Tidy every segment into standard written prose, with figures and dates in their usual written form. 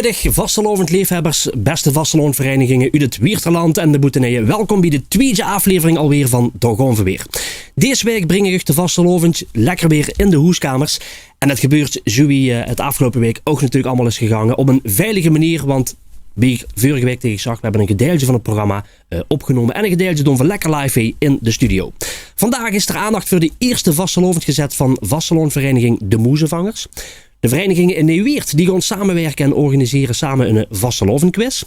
Goedemiddag, vastelovend liefhebbers, beste vasteloonverenigingen uit het Wierterland en de Boeteneeën. Welkom bij de tweede aflevering alweer van Toch Ongeveer. Deze week breng ik de vastelovend lekker weer in de huiskamers. En dat gebeurt zo wie het afgelopen week ook natuurlijk allemaal is gegaan. Op een veilige manier, want wie ik vorige week tegen zag, we hebben een gedeelte van het programma opgenomen. En een gedeelte doen we lekker live in de studio. Vandaag is er aandacht voor de eerste vastelovend gezet van vasteloonvereniging De Moezevangers. De verenigingen in Nieuwweert die gaan samenwerken en organiseren samen een vastelovendquiz.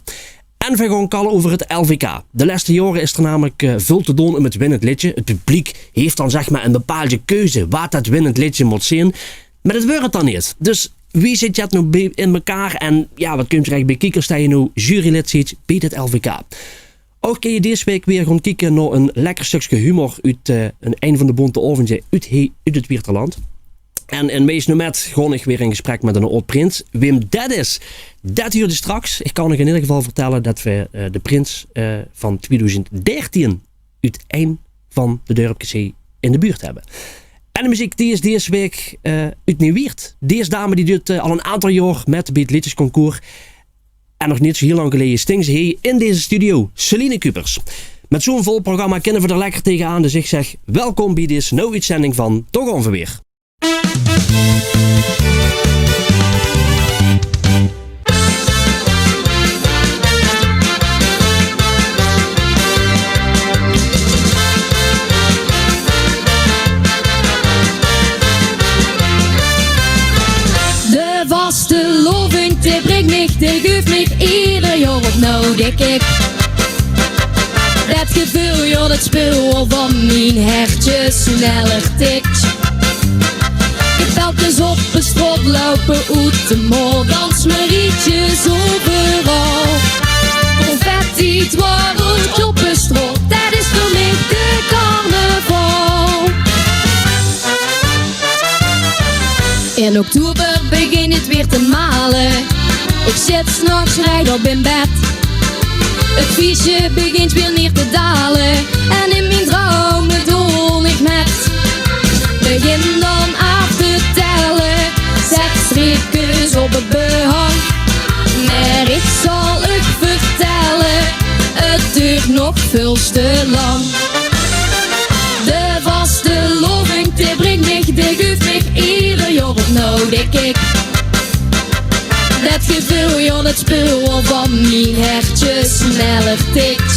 En we gaan kallen over het LVK. De laatste jaren is er namelijk veel te doen om het winnend liedje. Het publiek heeft dan zeg maar een bepaalde keuze wat dat winnend liedje moet zijn. Maar dat wordt het dan niet. Dus wie zit je nu in elkaar en ja, wat kun je eigenlijk bij kijkers dat je nu jurylid ziet bij het LVK. Ook kun je deze week weer gaan kijken naar een lekker stukje humor uit een van de bonte oventje uit het Wierterland. En in meest nu met gewoon ik weer in gesprek met een oud prins. Wim dat is. Dat duurde straks. Ik kan nog in ieder geval vertellen dat we de prins van 2013 uit een van de dorpjes in de buurt hebben. En de muziek die is deze week uit Nieuwweert. Deze dame die doet al een aantal jaar met bij het liedjesconcours. En nog niet zo heel lang geleden sting ze hier in deze studio. Celine Kupers. Met zo'n vol programma kunnen we er lekker tegenaan. Dus ik zeg welkom bij deze nieuwe uitzending van Toch Ongeveer. De vastelovend, die brengt mich, die geeft mich ieder jaar opnieuw, denk ik. Dat gevoel, ja, dat spul van mijn hertje sneller tikt. Telkens op de strot lopen uit de mol, dansmarietjes overal. Confetti, dwarrelt op de strot, dat is voor mij de carnaval. In oktober begin het weer te malen. Ik zit 's nachts rechtop in bed. Het viesje begint weer neer te dalen. En in mijn dromen doel ik met. Begin dan af te tellen, zet streepjes op het behang. Maar ik zal het vertellen, het duurt nog veel te lang. De vastelovend, die brengt mich, die geeft mich ieder jaar opnieuw, denk ik. Dat gevoel, ja, dat spul van mijn hertje sneller tikt.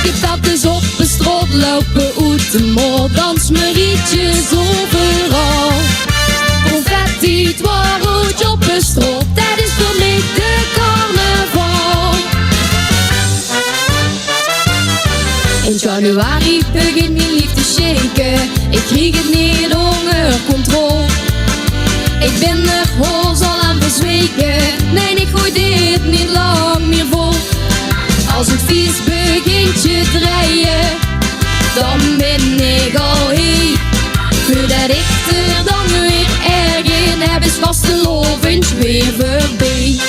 Je gaat dus op de strot lopen uit de mol, dansmarietjes overal. Confetti, dwarrelt op de strot, dat is voor mij de carnaval. In januari begint mijn liefde shaken, ik krieg het niet onder controle. Ik ben er hols al aan verzweken, nee ik gooi dit niet lang meer vol. Als het vies begint te draaien, dan ben ik al hier. Voordat ik er dan weer erg in heb, is vastelovend weer voorbij.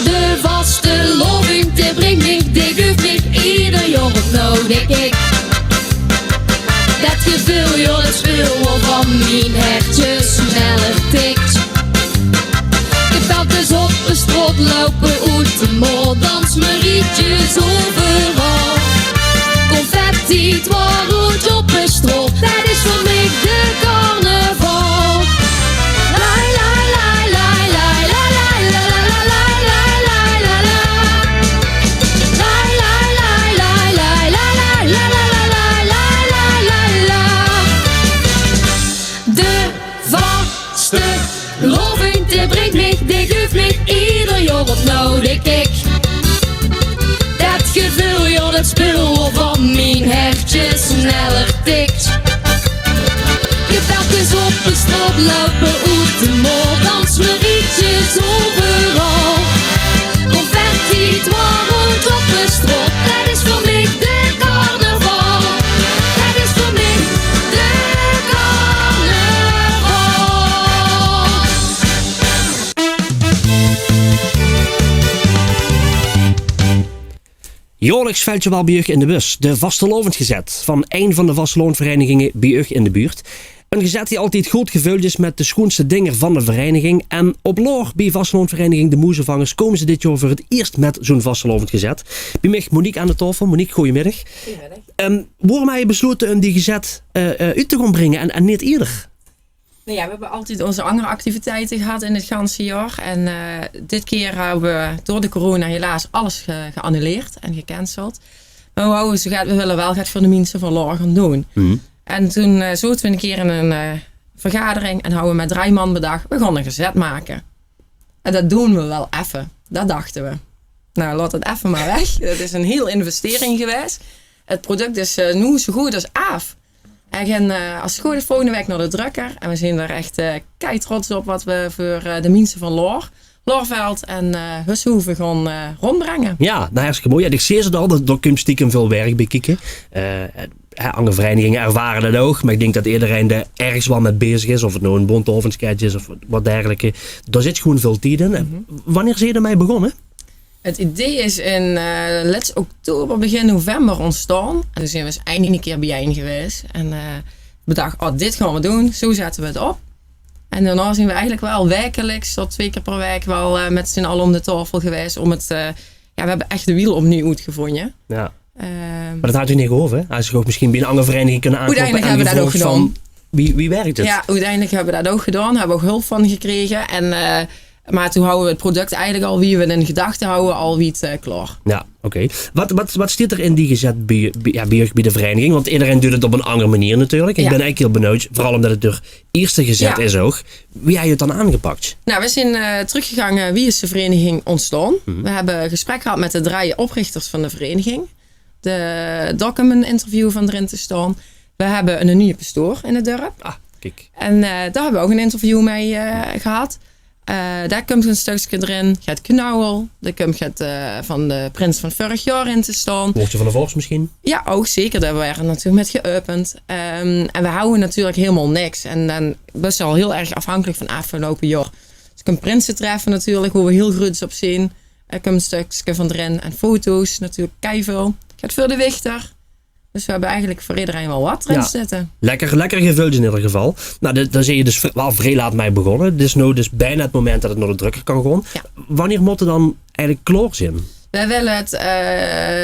De vastelovend, die brengt mich, die geeft mich ieder jaar opnieuw, denk ik. Dat gevoel, joh, dat spul van mijn hertje sneller tikt. Ik bel dus op de strot lopen uit de mol, dansmarietjes overal. Confetti, dwarrelt op de strot, dat is voor mij de carnaval. La la la la la la la la la la la la la la. La la la la la la la la la la la la. De vastelovend, die brengt mich, die geeft mich ieder jaar opnieuw, denk ik. Dat gevoel, joh, dat spul van mijn hertje sneller tikt. Je telkens op de strot lopen uit de mol, dansmarietjes overal. Confetti, dwarrelt op de strot, dat is voor mij de carnaval. Dat is voor mij de carnaval. Jaarlijks valt je wel bij u in de bus. De vastelovend gezet van een van de vasteloonverenigingen bij u in de buurt. Een gezet die altijd goed gevuld is met de schoonste dingen van de vereniging. En op Loor, bij vastelovendvereniging De Moezevangers, komen ze dit jaar voor het eerst met zo'n vastelovend gezet. Bij mij Monique aan de tafel. Monique, goedemiddag. Goedemiddag. Waarom heb je besloten om die gezet uit te gaan brengen en niet eerder? Nou ja, we hebben altijd onze andere activiteiten gehad in het ganse jaar. En dit keer hebben we door de corona helaas alles geannuleerd en gecanceld. Maar we willen wel het voor de mensen van Loor gaan doen. Mm. En toen zaten we een keer in een vergadering en hadden we met 3 man bedacht, we gaan een gezet maken. En dat doen we wel even. Dat dachten we. Nou, laat het even maar weg. Het is een heel investering geweest. Het product is nu zo goed als af. En als het goed is, volgende week naar de drukker. En we zijn er echt kei trots op wat we voor de mensen van Loorveld en Hussenhoeven gaan rondbrengen. Ja, nou hartstikke mooi. Ja, ik zie ze al, daar komt stiekem veel werk bij kijken. Andere verenigingen ervaren dat ook. Maar ik denk dat iedereen er ergens wel mee bezig is. Of het nou een bonteovensketch is of wat dergelijke. Daar zit gewoon veel tijd in. Mm-hmm. Wanneer zijn je ermee begonnen? Het idee is in let's oktober, begin november ontstaan. En toen zijn we eens eindelijk een keer bijeen geweest. En bedacht, dit gaan we doen. Zo zetten we het op. En daarna zijn we eigenlijk wel wekelijks tot 2 keer per week wel met z'n allen om de tafel geweest. Om het, we hebben echt de wiel opnieuw uitgevonden. Ja. Maar dat had u niet gehoord, hè? Als je ook misschien bij een andere vereniging kunnen aankloppen. Uiteindelijk hebben we dat ook gedaan. Wie werkt het? Ja, uiteindelijk hebben we dat ook gedaan. Daar hebben we ook hulp van gekregen. En, maar toen houden we het product eigenlijk al wie we in gedachten houden, al wie het klaar. Ja, oké. Wat staat er in die gezet bij de vereniging? Want iedereen doet het op een andere manier natuurlijk. Ik ben eigenlijk heel benieuwd, vooral omdat het door eerste gezet is ook. Wie heb je het dan aangepakt? Nou, we zijn teruggegaan, wie is de vereniging ontstaan? Mm-hmm. We hebben een gesprek gehad met de 3 oprichters van de vereniging. De document interview van erin te staan. We hebben een nieuwe pastoor in het dorp. Ah, kijk. En daar hebben we ook een interview mee gehad. Daar komt een stukje erin. Gaat Knauwel. Daar komt van de prins van vorig jaar in te staan. Woordje van de Vos misschien? Ja, ook zeker. Daar waren we natuurlijk met geopend. En we houden natuurlijk helemaal niks. En dan best wel heel erg afhankelijk van afgelopen jaar. Dus ik kan prinsen treffen natuurlijk, hoe we heel groots op zien. Er komt een stukje van erin. En foto's natuurlijk keiveel. Gaat voor de wichter. Dus we hebben eigenlijk voor iedereen wel wat erin zitten. Lekker gevuld in ieder geval. Nou, daar zie je dus wel vrij laat mee begonnen. Het is nu dus bijna het moment dat het naar de drukker kan gaan. Ja. Wanneer moet het dan eigenlijk klaar zijn? Wij willen het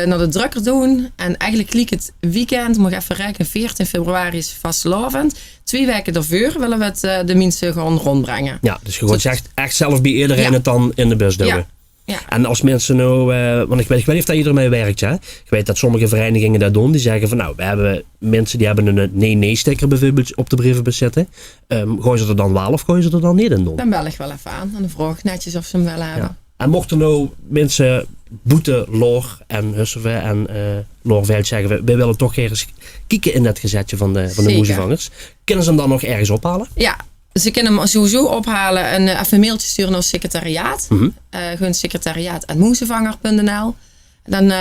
naar de drukker doen. En eigenlijk liep het weekend, mag even rekenen, 14 februari is vastelovend. 2 weken daarvoor willen we het de mensen gewoon rondbrengen. Ja, dus je gaat echt zelf bij iedereen het dan in de bus doen. Ja. Ja. En als mensen nou, want ik weet niet of dat je ermee werkt, hè? Ik weet dat sommige verenigingen dat doen, die zeggen van nou, we hebben mensen die hebben een nee-nee-sticker bijvoorbeeld op de brievenbus zetten. Gooien ze er dan wel of gooien ze er dan niet in doen? Dan bel ik wel even aan en dan vraag ik netjes of ze hem willen hebben. Ja. En mochten nou mensen Boete, Loor en Hussenve en Loorveld zeggen, we willen toch eens kijken in dat gezetje van de Moezevangers. Kunnen ze hem dan nog ergens ophalen? Ja. Ze kunnen hem sowieso ophalen en even een mailtje sturen naar het secretariaat. Mm-hmm. Gewoon secretariaat@moezevanger.nl. Dan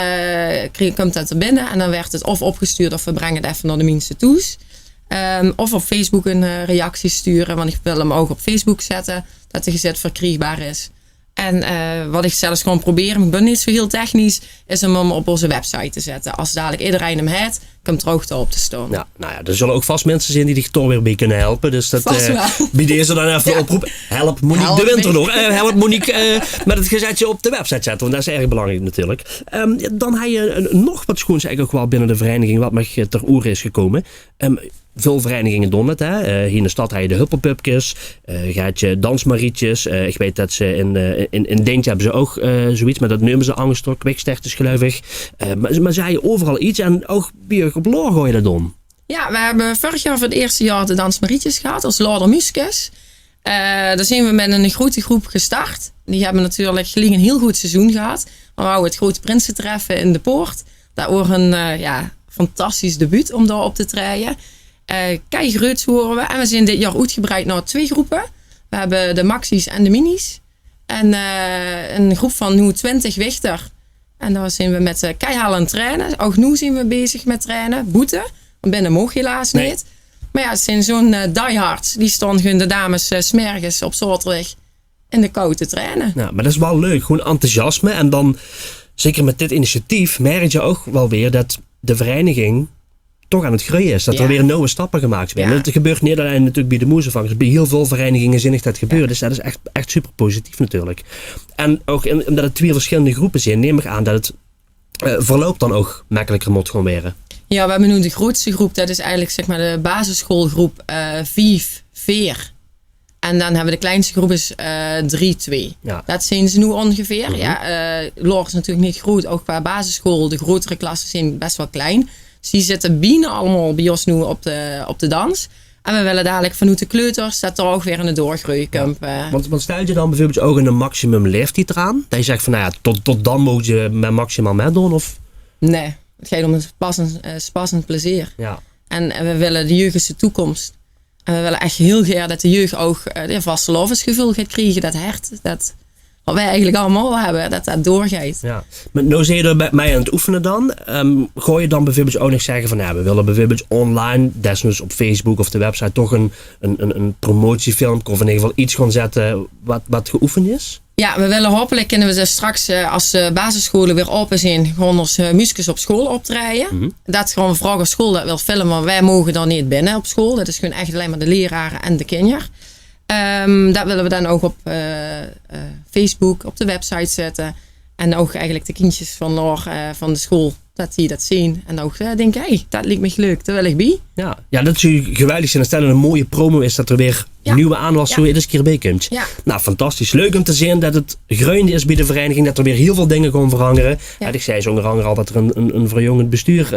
komt dat er binnen en dan werd het of opgestuurd of we brengen het even naar de mensen toe. Of op Facebook een reactie sturen, want ik wil hem ook op Facebook zetten, dat de gezet verkrijgbaar is. En wat ik zelfs gewoon probeer, ik ben niet zo heel technisch, is om hem op onze website te zetten. Als dadelijk iedereen hem heeft, komt er ook op te staan. Ja, nou ja, er zullen ook vast mensen zijn die zich toch weer bij kunnen helpen. Dus dat bij deze dan even oproep. Help Monique de Winter nog. Help Monique met het gezetje op de website zetten. Want dat is erg belangrijk natuurlijk. Dan heb je nog wat schoons eigenlijk ook wel binnen de vereniging wat nog ter oer is gekomen. Veel verenigingen doen het. Hè? Hier in de stad heb je de huppelpupjes. Gaat je dansmarietjes. Ik weet dat ze in Deentje hebben ze ook zoiets. Maar dat noemen ze Angstok, kwikstertjes geloof ik. Maar ze hebben overal iets. En ook bij op Loor gooi je dat doen. Ja, we hebben vorig jaar voor het eerste jaar de dansmarietjes gehad. Als Loorder Muskus. Daar zijn we met een grote groep gestart. Die hebben natuurlijk gelijk een heel goed seizoen gehad. We wouden het grote prinsen treffen in de poort. Dat was een fantastisch debuut om daar op te treden. Keigroot horen we. En we zijn dit jaar uitgebreid naar 2 groepen. We hebben de maxi's en de minis. En een groep van nu 20 wichter. En daar zijn we met keihard aan het trainen. Ook nu zijn we bezig met trainen. Boete. Want binnen mocht helaas niet. Maar ja, het zijn zo'n diehards. Die stonden de dames 's mergens op zaterdag in de kou te trainen. Ja, maar dat is wel leuk. Gewoon enthousiasme. En dan, zeker met dit initiatief, merk je ook wel weer dat de vereniging toch aan het groeien is. Dat er weer nieuwe stappen gemaakt worden. Het gebeurt niet alleen natuurlijk bij de moezenvangers. Bij heel veel verenigingen zinnig dat gebeuren. Dus dat is echt super positief natuurlijk. En ook omdat het 2 verschillende groepen zijn, neem ik aan dat het verloop dan ook makkelijker moet gaan weer. Ja, we hebben nu de grootste groep. Dat is eigenlijk zeg maar de basisschoolgroep 5-4. En dan hebben we de kleinste groep is 3-2. Ja. Dat zijn ze nu ongeveer. Loor is natuurlijk niet groot. Ook qua basisschool, de grotere klassen zijn best wel klein. Dus die zitten bijna allemaal bij ons nu op de dans. En we willen dadelijk vanuit de kleuters dat er ook weer in de doorgroeicamp. Want stel je dan bijvoorbeeld ook een maximum leeftijd eraan? Dat je zegt van tot dan moet je met maximaal meedoen? Of? Nee, het gaat om het passend plezier. Ja. En we willen de jeugdse toekomst. En we willen echt heel graag dat de jeugd ook vastelovensgevoel gaat krijgen. Dat hart, dat wat wij eigenlijk allemaal hebben, dat doorgaat. Ja. Maar nou zie je er bij mij aan het oefenen dan. Gooi je dan bijvoorbeeld ook nog zeggen van we willen bijvoorbeeld online, desnoods op Facebook of de website, toch een promotiefilm of in ieder geval iets gaan zetten wat geoefend is? Ja, we willen hopelijk kunnen we ze straks als de basisscholen weer open zijn, gewoon ons muziekjes op school optreden. Mm-hmm. Dat gewoon vragen op school dat wil filmen, maar wij mogen dan niet binnen op school. Dat is gewoon echt alleen maar de leraren en de kinderen. Dat willen we dan ook op Facebook, op de website zetten. En ook eigenlijk de kindjes van de school, dat die dat zien. En ook denken, dat lijkt me leuk, daar wil ik bij. Ja, dat is geweldig zijn. Stel een mooie promo is dat er weer nieuwe aanwas zo iedere keer bij komt. Ja. Nou, fantastisch. Leuk om te zien dat het groeiende is bij de vereniging. Dat er weer heel veel dingen gaan veranderen. Ja. Ik zei zo onder andere al dat er een verjongend bestuur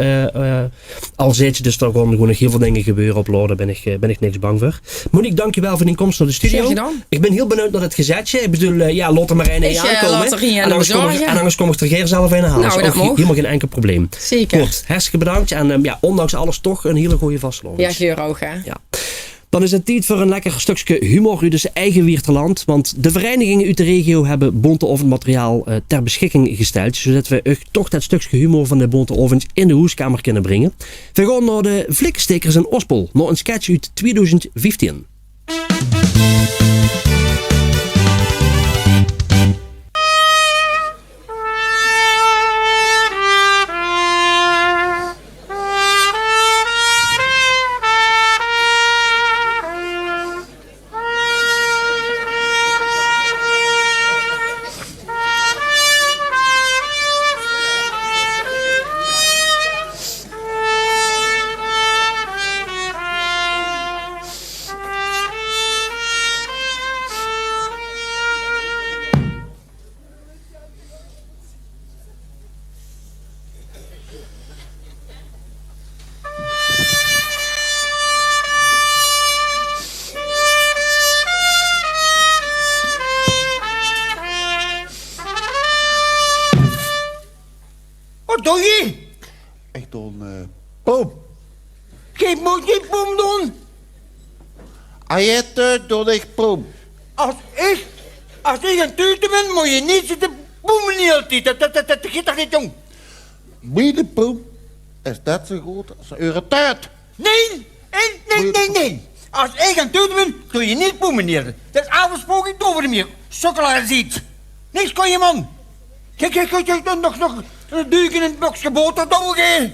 al zit. Dus er gaan gewoon nog heel veel dingen gebeuren op Loor. Daar ben ik niks bang voor. Monique, dankjewel voor die komst naar de studio. Ik ben heel benieuwd naar het gezetje. Ik bedoel, Lotte maar één aankomen. En anders kom ik er geen zelf in halen. Nou, dat is ook helemaal geen enkel probleem. Zeker. Goed, hartstikke bedankt. En ondanks alles toch een hele goede vastelovens. Ja, geur ook hè. Ja. Dan is het tijd voor een lekker stukje humor uit dus eigen Wierterland. Want de verenigingen uit de regio hebben bonte ovenmateriaal ter beschikking gesteld. Zodat we toch dat stukje humor van de bonte ovens in de hoeskamer kunnen brengen. We gaan naar de Flikkenstekers in Ospel. Naar een sketch uit 2015. Wat doe je? Ik doe een boom. Je moet niet boom doen. Als je het doe ik boom. Als ik een tutor ben, moet je niet zitten boemen niet altijd. Dat gaat toch niet doen? Mijn boom is net zo goed als een tijd. Nee. Als ik een tutor ben, doe je niet boemen neer. Dat is afgesproken, ik doe het meer. Sokkelaar ziet. Niks kon je man. Kijk, nog een duik in het box geboten, dat doe ik.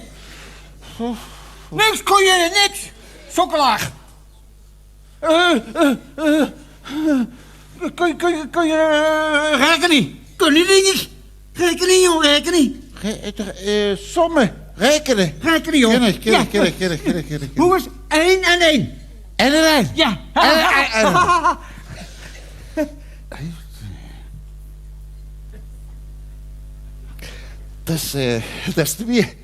Niks kon je, niks. Sokkelaar. Kun je rekenen? Kun je dingen? Rekenen, joh, rekenen. Sommen, rekenen. Rekenen, joh. Ken. Hoe is 1 en 1? 1 en 1. Ja. Dat is 2.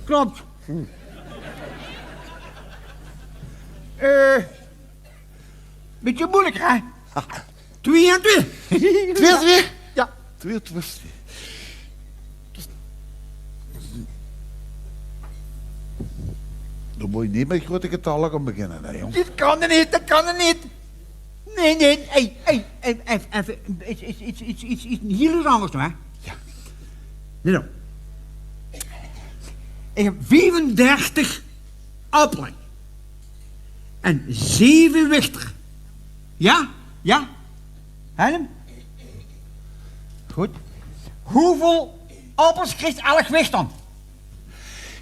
Klopt. Beetje moeilijk, hè? 2 en 2. 2? Ja. 2. Dan moet je niet met grote getallen gaan beginnen, hè, jong. Dat kan er niet. Nee. Even iets heel anders, hè? Ja. Nee, ik heb 35 appelen. En 7 wichter. Ja? Helm? Goed. Hoeveel appels krijgt elk gewicht dan?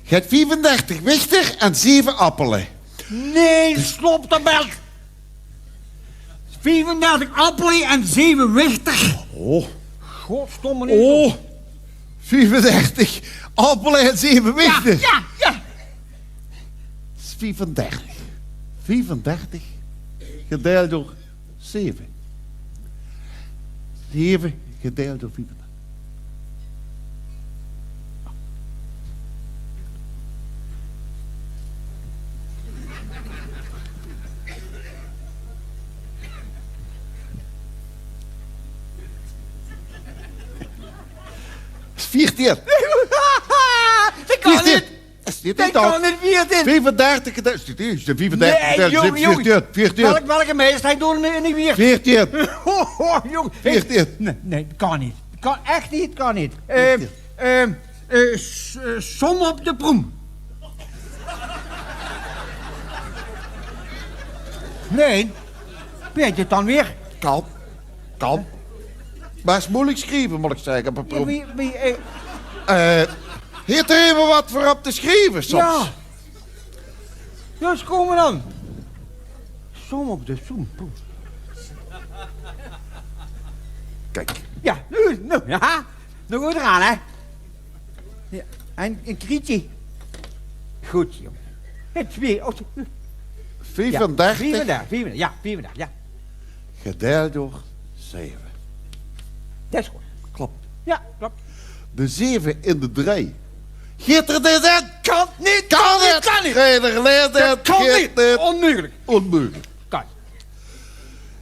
Je hebt 35 wichter en 7 appelen. Nee, slop de belt. 34 appelen en 7 wichter. Oh. Godstomme niet. Oh. 35 appelen en 7 wichter. Ja. Dat is 34. 34 gedeeld door 7. 7 gedeeld door 34. Dat is 14. Dat kan niet. Dat is niet Dat kan niet 14. 35 gedeeld. Dat is 35 Nee, gedeeld door jongen. 14. Welke meester hij doet hem niet weer? 14. Jong. 14. Nee, dat kan niet. Dat kan echt niet, dat kan niet. Som op de proem. Nee. Weet je het dan weer? Kan. Maar het is moeilijk schrijven, moet ik zeggen. Op een proef. Heeft er even wat voor op te schrijven soms? Ja. Dus komen dan. Som op de som. Kijk. Ja, nu. Ja. Nu goed eraan, hè. Ja. En een krietje. Goed, jongen. Het is weer. 34 34, ja. gedeeld door 7. Dat is goed. Klopt. Ja, klopt. De 7 in de 3. Geet er dit in? Kan niet, Kan niet! kan niet. Geen geleerd Dat kan niet. Onmogelijk. Onmogelijk. Kan.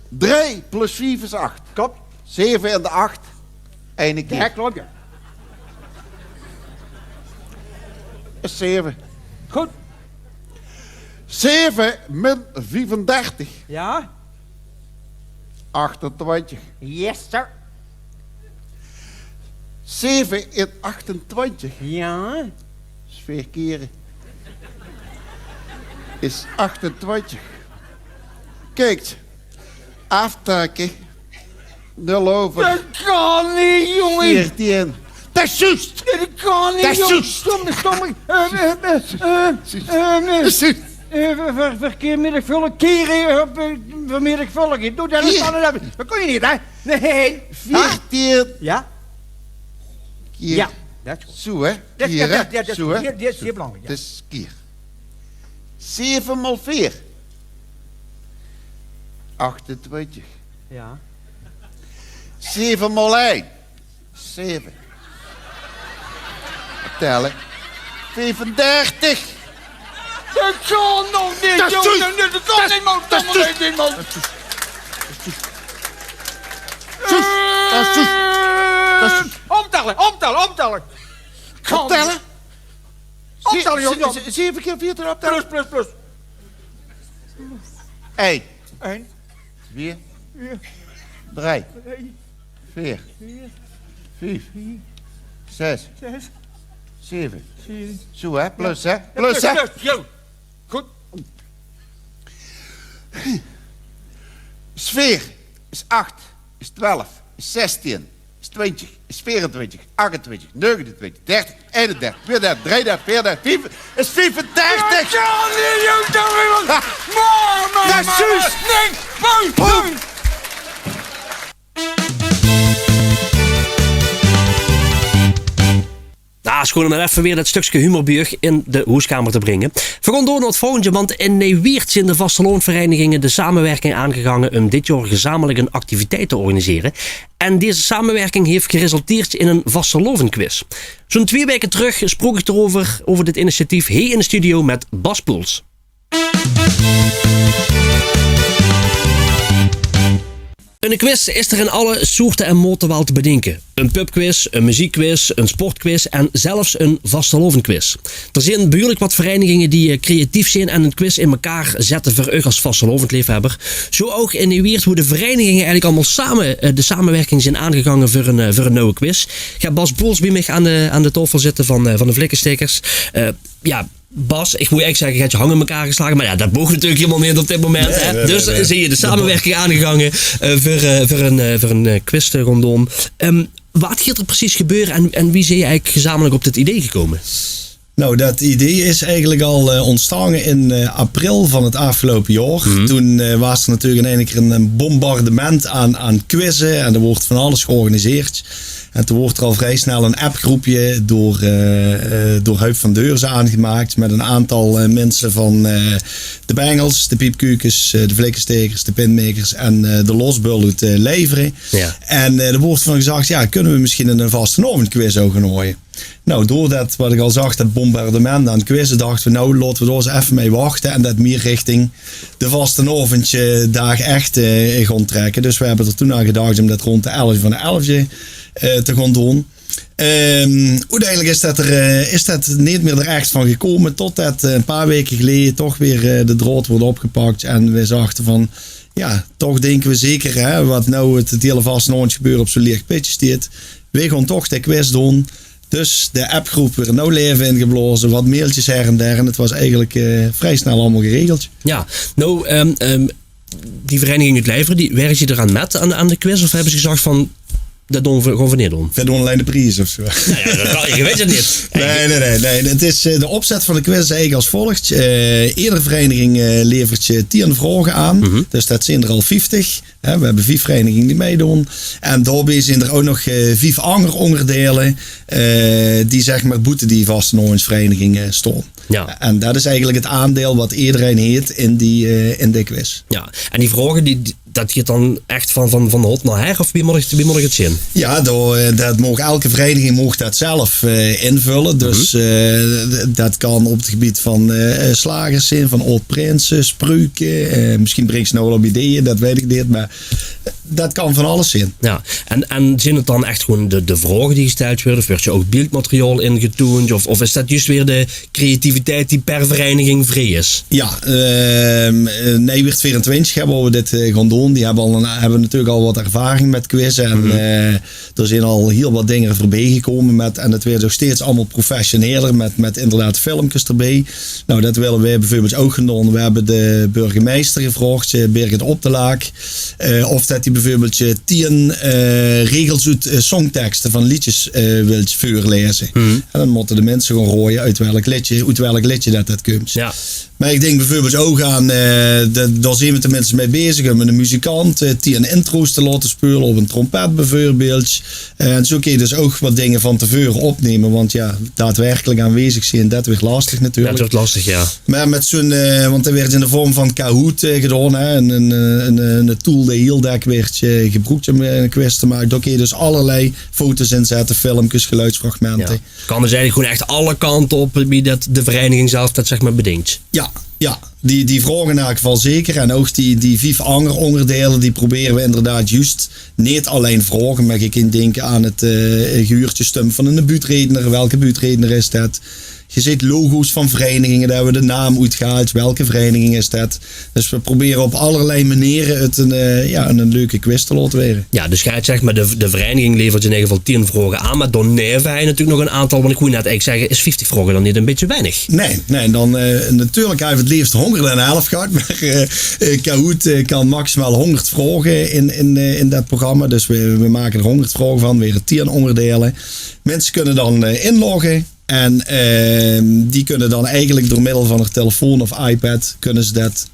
3 plus 5 is 8. Klopt. 7 in de 8. Eén keer. Ja, klopt, ja. Is 7. Goed. 7 min 35. Ja. 28. Yes, sir. 7 in 28. Ja. Is 4 keren. Is 28. Kijk. Aftrekken. 0 over. Dat kan niet, jongen. 14. Dat is juist. Dat kan niet, Dat is jongen. juist. Stomme. Dat is juist. Verkeermiddagvullen, keren, vermiddagvullen. Doe dat eens Hier. aan. Dat kon je niet, hè? Nee. 14 Ja? keer. Ja. Dat is goed. Zo, hè? Dat Hier, hè? is Zo, hè? goed. Die is heel belangrijk. Dat is keer. 7 mal 4. 28. Ja. 7 mal 1. 7. Tellen. 35. Dat kan nog niet, Dat is jongen. juist. Dat kan niet, man. Dat is Dat juist. kan niet, man. Dat is juist. Dat is juist. Omtellen. Kan Optellen. Optellen, jongen. 7 keer 4 erop tellen. Plus. 1. 1, 2. 3. 4. 5. 6. 6, 7. 7. Zo, hè? Plus, hè? Plus, hè? Jo. Goed. Sfeer is 8, is 12, is 16, is 20, is 24, 28, 29, 30, 31, 32, 33, 34, 35, is 35! Ja, nee, joh, dat wil ik. Maar, Dat is juist. Nee, boem. Nou, is gewoon om even weer dat stukje humorbuur in de hoeskamer te brengen. We gaan door naar het volgende, want in Nieuweert zijn de vasteloonverenigingen de samenwerking aangegangen om dit jaar gezamenlijk een activiteit te organiseren. En deze samenwerking heeft geresulteerd in een vastelovenquiz. Zo'n 2 weken terug sprak ik erover, over dit initiatief, hier in de studio met Bas Poels. Een quiz is er in alle soorten en maten wel te bedenken. Een pubquiz, een muziekquiz, een sportquiz en zelfs een vastelovenquiz. Er zijn behoorlijk wat verenigingen die creatief zijn en een quiz in elkaar zetten voor u als vastelovendliefhebber. Zo ook in Nieuweert hoe de verenigingen eigenlijk allemaal samen de samenwerking zijn aangegangen voor een nieuwe quiz. Ik heb Bas Poels bij mij aan de tafel zitten van de Vlikkenstekers. Ja, Bas, ik moet eigenlijk zeggen, je hebt je handen in elkaar geslagen. Maar ja, dat mocht natuurlijk helemaal niet op dit moment. Nee, hè? nee, Dus nee. zie je de samenwerking aangegangen voor een quiz rondom. Wat gaat er precies gebeuren en wie zijn je eigenlijk gezamenlijk op dit idee gekomen? Nou, dat idee is eigenlijk al ontstaan in april van het afgelopen jaar. Toen was er natuurlijk in één keer een bombardement aan quizzen en er wordt van alles georganiseerd. En toen wordt er al vrij snel een appgroepje door Huip van Deurzen aangemaakt met een aantal mensen van de Bengels, de Piepkukens, de Vlikkenstekers, de Pintmakers en de Losbul uit Leveren. Ja. En er wordt van gezegd, ja, kunnen we misschien een vastenavondquiz ook gaan gooien? Nou, doordat, wat ik al zag, dat bombardement aan quizzen, dachten we, nou, laten we er eens even mee wachten en dat meer richting de vastenavondje dag echt gaan trekken. Dus we hebben er toen aan gedacht om dat rond de 11 van de 11 te gaan doen. Uiteindelijk is dat niet meer er echt van gekomen, totdat een paar weken geleden toch weer de draad wordt opgepakt en we zagen van, ja, toch denken we zeker, hè, wat nou het hele vastenavondje gebeuren op zo'n licht pitje staat, we gaan toch de quiz doen. Dus de appgroep weer nou leven ingeblazen, wat mailtjes her en der. En het was eigenlijk vrij snel allemaal geregeld. Ja, nou, die vereniging uit Leveren, werkt je eraan met aan de quiz? Of hebben ze gezegd van, dat doen we gewoon van doen? We doen alleen de prijs of zo. Nou ja, je weet het niet. Nee. Het is, de opzet van de quiz is eigenlijk als volgt. Iedere vereniging levert je 10 vragen aan. Dus dat zijn er al 50. We hebben 5 verenigingen die meedoen. En daarbij zijn er ook nog 5 andere onderdelen die zeg maar boeten die vastenavondsvereniging staan. Ja. En dat is eigenlijk het aandeel wat iedereen heeft in die quiz. Ja, en die vragen, dat gaat dan echt van hot naar her? Of wie moet ik het zien? Ja, dat mag elke vereniging mag dat zelf invullen. Dus dat kan op het gebied van slagers zijn, van old prinsen, spreuken. Misschien brengt ze nou wel op ideeën, dat weet ik niet. Maar dat kan van alles zijn. Ja, en zijn het dan echt gewoon de vragen die gesteld worden? Of werd je ook beeldmateriaal ingetoond? Of is dat juist weer de creativiteit die per vereniging vrij is? Ja, Nijweert 24 hebben we dit gaan doen. Die hebben natuurlijk al wat ervaring met quizzen. En er zijn al heel wat dingen voorbij gekomen. En het werd nog steeds allemaal professioneler. Met inderdaad filmpjes erbij. Nou, dat willen wij bijvoorbeeld ook gedaan. We hebben de burgemeester gevraagd, Birgit Op de Laak. Of dat hij bijvoorbeeld 10 regels uit songteksten van liedjes wil voorlezen. En dan moeten de mensen gaan rooien uit welk liedje dat komt. Ja. Maar ik denk bijvoorbeeld ook aan, daar zijn we tenminste mee bezig, met een muzikant 10 intro's te laten spelen op een trompet bijvoorbeeld. En zo kun je dus ook wat dingen van tevoren opnemen, want ja, daadwerkelijk aanwezig zijn, dat wordt lastig natuurlijk. Dat wordt lastig, ja. Maar met zo'n, want dat werd in de vorm van Kahoot gedaan, hè, een tool die heel dik werd gebruikt om een quiz te maken. Daar kun je dus allerlei foto's inzetten, filmpjes, geluidsfragmenten. Ja. Kan dus eigenlijk gewoon echt alle kanten op wie dat de vereniging zelf dat zeg maar bedenkt. Ja, die vragen in elk geval zeker. En ook die 5 andere onderdelen, die proberen we inderdaad juist niet alleen vragen. Maar je kunt denken aan het gehuurtje stum van een buurtredner. Welke buurtredner is dat? Je ziet logo's van verenigingen, daar hebben we de naam uitgehaald. Welke vereniging is dat? Dus we proberen op allerlei manieren het een leuke quiz te laten worden. Ja, dus ga je zeg maar, de vereniging levert in ieder geval 10 vragen aan. Maar dan neven hij natuurlijk nog een aantal. Want ik moet net eigenlijk zeggen, is 50 vragen dan niet een beetje weinig? Nee, dan natuurlijk heb je het liefst 111 gehad. Maar Kahoot kan maximaal 100 vragen in dat programma. Dus we maken er 100 vragen van, weer 10 onderdelen. Mensen kunnen dan inloggen. En die kunnen dan eigenlijk door middel van een telefoon of iPad kunnen ze dat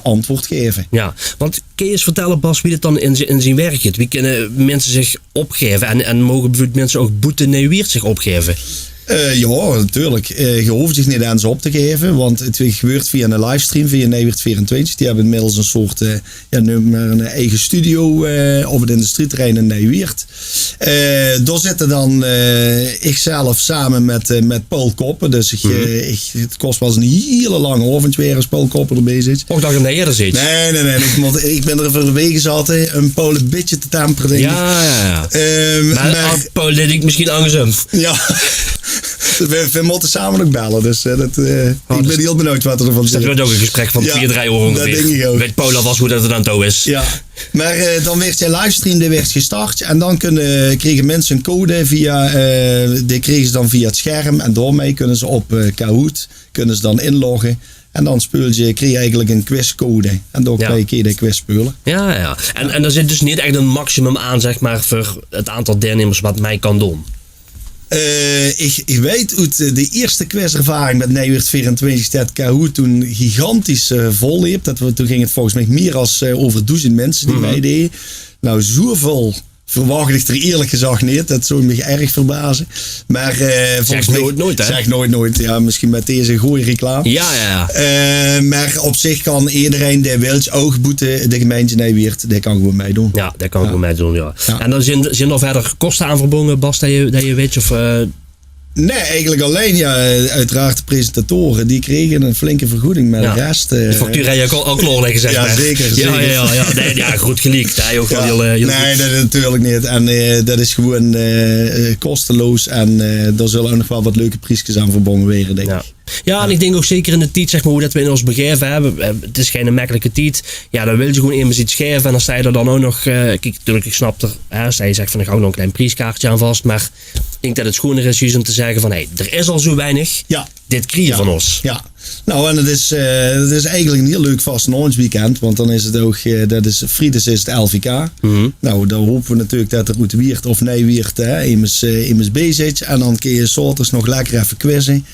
antwoord geven. Ja, want kun je eens vertellen, Bas, wie dit dan in zijn werk zit? Wie kunnen mensen zich opgeven en mogen bijvoorbeeld mensen ook boete Nijweert zich opgeven? Ja, natuurlijk. Je hoeft zich niet aan ze op te geven, want het gebeurt via een livestream, via Nijweert 24. Die hebben inmiddels een soort een eigen studio op het industrieterrein in Nijweert. Daar zitten dan ikzelf samen met Paul Koppen. Dus het kost wel eens een hele lange avond weer als Paul Koppen erbij zit. Och, dacht ik dat jij er zit. Nee. Ik ben er voorbij gezaten een Paul een beetje te temperen, denk ik. Ja. Maar Paul deed ik misschien andersom. Ja. We moeten samen ook bellen, dus ik ben heel benieuwd wat er ervan zit. Dat wordt ook een gesprek van 4-3 uur ongeveer. Dat denk ik ook. Weet Paul alvast hoe dat er aan toe is. Ja, maar dan werd je livestream werd gestart en dan kregen mensen een code die kregen ze dan via het scherm en daarmee kunnen ze op Kahoot dan inloggen. En dan krijg je eigenlijk een quizcode. En dan kun je de quiz spelen. Ja. En er zit dus niet echt een maximum aan, zeg maar, voor het aantal deelnemers wat mij kan doen. Ik weet uit de eerste quizervaring met Nijweert 24 dat Kahoot toen gigantisch vol liep. Toen ging het volgens mij meer als over 1000 mensen die meededen. Nou, zoveel verwacht ik er eerlijk gezegd niet. Dat zou me erg verbazen. Maar zeg nooit, hè? Zeg nooit. Ja, misschien met deze goede reclame. Ja. Maar op zich kan iedereen die wil ook boeten de gemeente Nijweert. Die kan gewoon meedoen. Ja, daar kan ik gewoon meedoen, ja. En dan zijn er verder kosten aan verbonden, Bas, dat je weet of... Nee, eigenlijk alleen. Ja, uiteraard de presentatoren. Die kregen een flinke vergoeding. Maar de rest... de factuur heb je ook klaarleggen, zeg maar. Zeker. Ja. Nee, goed geliekt. Dat je ook wel heel nee, dat natuurlijk niet. En dat is gewoon kosteloos. En er zullen ook nog wel wat leuke prijsjes aan verbonden worden, denk ik. Ja, en ik denk ook zeker in de tijd, zeg maar, hoe dat we in ons begeven hebben. Het is geen makkelijke tijd. Ja, dan wil je gewoon immers iets geven. En dan sta je er dan ook nog... kijk, natuurlijk, ik snap er. Als je zegt van, ik hou nog een klein prijskaartje aan vast. Maar ik denk dat het schoner is juist om te zeggen van... er is al zo weinig. Ja. Dit krijg je van ons. Ja. Nou, en het is eigenlijk een heel leuk vastenavondsweekend. Want dan is het ook... Vrijdag is het LVK. Nou, dan hopen we natuurlijk dat er uit Wiert of Nijweert immers bezig. En dan kun je soorters nog lekker even quizzen.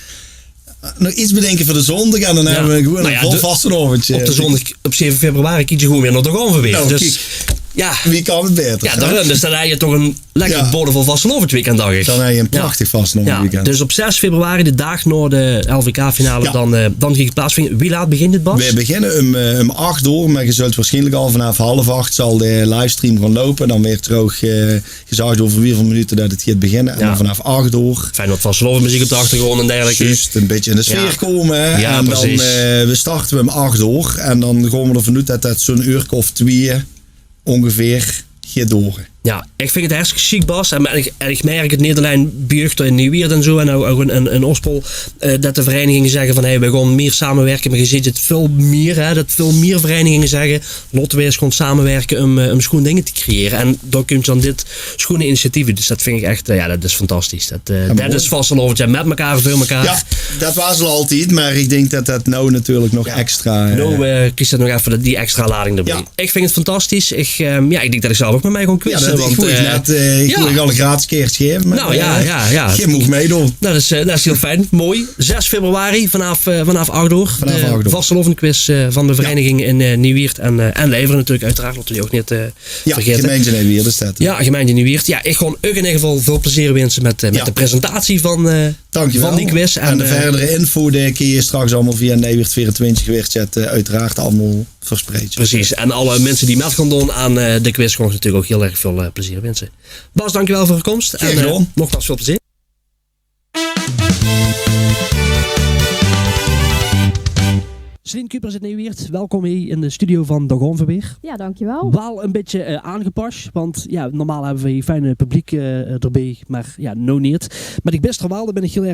Nog iets bedenken voor de zondag en dan hebben we gewoon een vol vastenavondje. Op de zondag, op 7 februari, kies je gewoon weer naar de Gonve weer. Nou, dus, wie kan het beter? Ja, dus dan heb je toch een lekker boordevol vastenavondweekend, dacht ik. Dan heb je een prachtig vastenavondweekend. Dus op 6 februari, de dag na de LVK-finale, dan ging het plaatsvinden. Wie laat begint het, Bas? We beginnen om 8 uur, maar je zult waarschijnlijk al vanaf 7:30 zal de livestream gaan lopen. Dan werd er ook gezegd over hoeveel minuten dat het gaat beginnen. En dan vanaf 8 uur. Fijn wat vastenavondmuziek op de achtergrond en dergelijke. Juist, een beetje in de sfeer komen. Ja, en precies. Dan we starten we om 8 uur. En dan gaan we ervan uit dat zo'n uur of 2 ongeveer gaat door. Ja, ik vind het hartstikke chic, Bas. En ik merk het niet alleen bij jeugd in Nieuwiert en zo. En ook in Ospel. Dat de verenigingen zeggen van... we gaan meer samenwerken. Maar je ziet het veel meer. Dat veel meer verenigingen zeggen... laten we eens gewoon samenwerken om schoon dingen te creëren. En dan komt dan dit schone initiatieven. Dus dat vind ik echt... dat is fantastisch. Dat is vast al over met elkaar, veel elkaar. Ja, dat was al altijd. Maar ik denk dat dat nou natuurlijk nog extra... kies dat nog even die extra lading erbij. Ja. Ik vind het fantastisch. Ik denk dat ik zelf ook met mij gewoon quizzen. Ik wil al een gratis keertje geven. Nou ja. Je moet meedoen. Nou, dat is heel fijn. Mooi. 6 februari vanaf 8 uur. De vastelovendquiz van de vereniging in Nieuwiert en Leveren natuurlijk uiteraard. Laten we die ook niet vergeten. Gemeente Nieuwiert is dat. Ja, gemeente Nieuwiert. Ja, ik gewoon ook in ieder geval veel plezier wensen met de presentatie van die quiz. En de verdere info kun je straks allemaal via Nijweert 24 webchat uiteraard allemaal verspreid. Precies. En alle mensen die met gaan doen aan de quiz gewoon natuurlijk ook heel erg veel plezier wensen. Bas, dankjewel voor de komst. En nogmaals veel plezier. Celine Kuper zit Nieuwiert. Welkom hier in de studio van de Gonve weer. Ja, dankjewel. Wel een beetje aangepast, want normaal hebben we hier fijne publiek erbij, maar no niet. Maar ik best wel, daar ben ik heel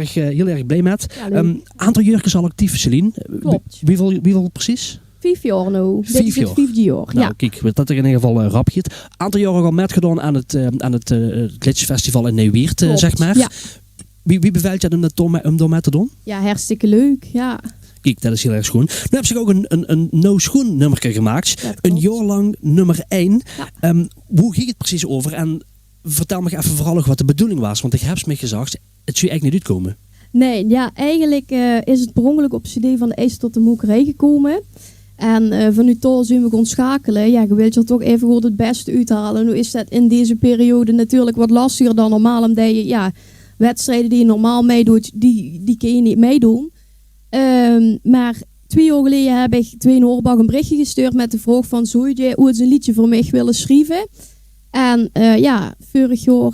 erg blij met. Ja, aantal jurken al actief, Celine. Klopt. Wie precies? 5 jaar nu. 5 Dit is het 5e jaar. Nou, kijk, dat er in ieder geval rap gaat. Aantal jaren al met gedaan aan het Glitchfestival in Nieuwiert, zeg maar. Ja. Wie bevalt je om door met te doen? Ja, hartstikke leuk, ja. Kijk, dat is heel erg schoon. Nu heb ik ook een no-schoen nummer gemaakt. Een jaar lang nummer 1. Ja. Hoe ging het precies over? En vertel me even vooral nog wat de bedoeling was. Want ik heb me gezegd, het zou eigenlijk niet uitkomen. Nee, ja, eigenlijk is het per ongeluk op CD van de IJs tot de Mokerij gekomen. En vanuit daar zijn we gaan schakelen. Ja, je wilt er toch even goed het beste uithalen. Nu is dat in deze periode natuurlijk wat lastiger dan normaal. Omdat je, wedstrijden die je normaal meedoet, die kun je niet meedoen. Maar 2 jaar geleden heb ik Twee Noorbach een berichtje gestuurd met de vraag van... zou je ooit een liedje voor mij willen schrijven? En vorig jaar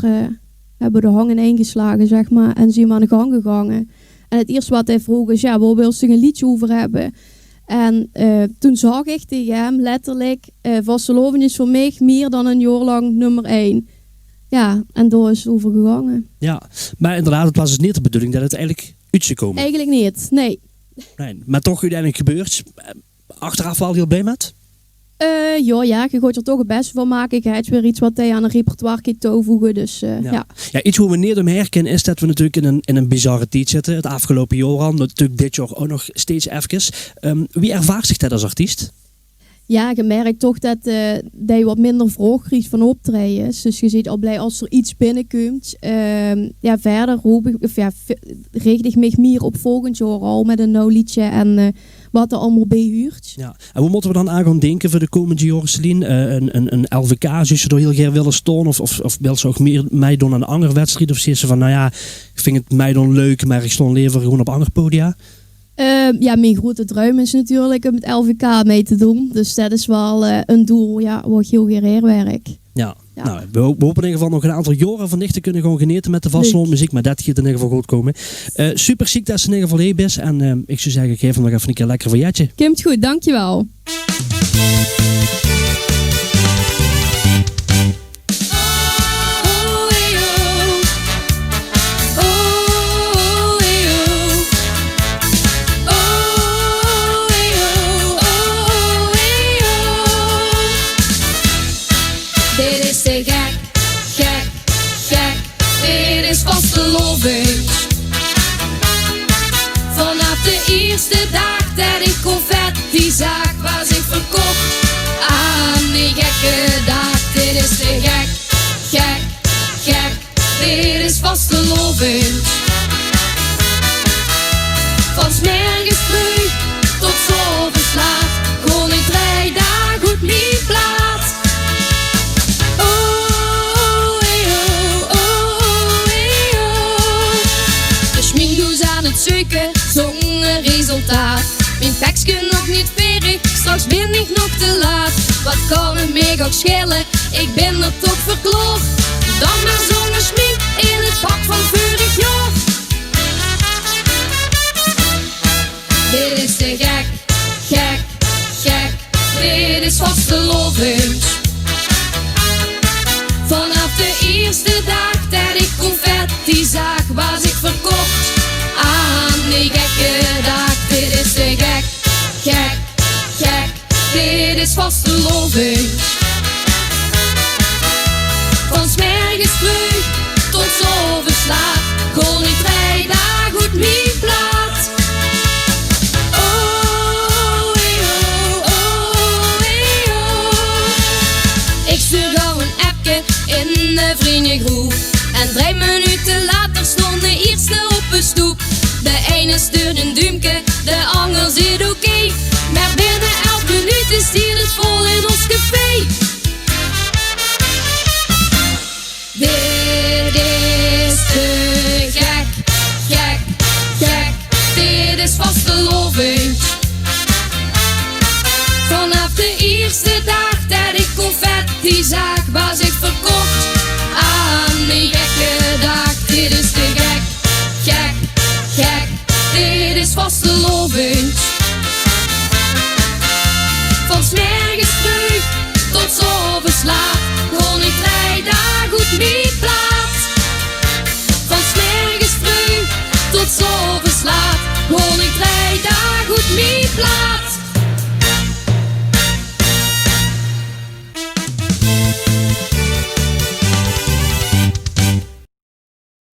hebben we de hangen ingeslagen, zeg maar. En zijn we aan de gang gegaan. En het eerste wat hij vroeg is, waar wil je een liedje over hebben? En toen zag ik tegen hem letterlijk... Vastelovend is voor mij meer dan een jaar lang nummer 1. Ja, en daar is het over gegaan. Ja, maar inderdaad, het was dus niet de bedoeling dat het eigenlijk uit zou komen. Eigenlijk niet, nee. Maar toch uiteindelijk gebeurd. Achteraf wel heel blij met? Ja, je gaat er toch het beste van maken. Je hebt weer iets wat hij aan een repertoire kan toevoegen. Dus ja. Ja, iets hoe we niet om herkennen is dat we natuurlijk in een bizarre tijd zitten. Het afgelopen jaar al, natuurlijk dit jaar ook nog steeds even. Wie ervaart zich dat als artiest? Ja, je merkt toch dat je wat minder vraag krijgt van optredens. Dus je ziet al blij als er iets binnenkomt. Verder hoop ik, richt ik me meer op volgend jaar al met een nieuw liedje en wat er allemaal bij huurt. Ja. En hoe moeten we dan aan gaan denken voor de komende jaren, Celine? Een LVK, zou je er heel graag willen staan? Of wil ze ook meer meedoen aan een andere wedstrijd? Of zegt ze van, ik vind het meedoen leuk, maar ik stond liever gewoon op andere podia? Mijn grote droom is natuurlijk om het LVK mee te doen. Dus dat is wel een doel wat heel graag werk. Ja. Nou, we hopen in ieder geval nog een aantal jaren van dicht te kunnen gaan genieten met de Vastelandmuziek. Maar dat gaat in ieder geval goed komen. Super ziek dat ze in ieder geval hier is. En ik zou zeggen, geef hem nog even een keer lekker voor Jetje. Komt goed, dankjewel. Vanaf de eerste dag dat ik confetti zag, was ik verkocht aan die gekke dag. Dit is te gek, gek, gek, dit is vastelovend. Van 's morgens vroeg tot 's avonds laat, gewoon ik 3 dagen goed niet plaat. Zoeken zonder resultaat. Mijn tekstje nog niet verig, straks ben ik nog te laat. Wat kan het mij ook schelen, ik ben er toch verkloord. Dan maar zonder schmink in het pak van vorig jaar. Dit is te gek, gek, gek, dit is vastelovend. Vanaf de eerste dag dat ik confetti zag, was ik verkocht aan die gekke dag. Dit is te gek, gek, gek, dit is vastelovend. Van 's morgens vroeg tot 's avonds laat, gewoon ik 3 dagen goed niet plaat. Ik stuur gauw een appje in de vriendengroep en 3 minuten later stond de eerste op een stoep. De ene stuurt een duimpje, de ander zit oké. Maar binnen 11 minuten stiert het vol in ons café. Dit is te gek, gek, gek, dit is vastelovend. Vanaf de eerste dag dat ik confetti zag, was ik verkocht aan die gekke dag. Dit is te gek, gek, gek, dit is vastelovend. Van 's morgens vroeg tot 's avonds laat, gewoon ik 3 dagen goed niet plaat. Van 's morgens vroeg tot 's avonds laat, gewoon ik 3 dagen goed niet plaat.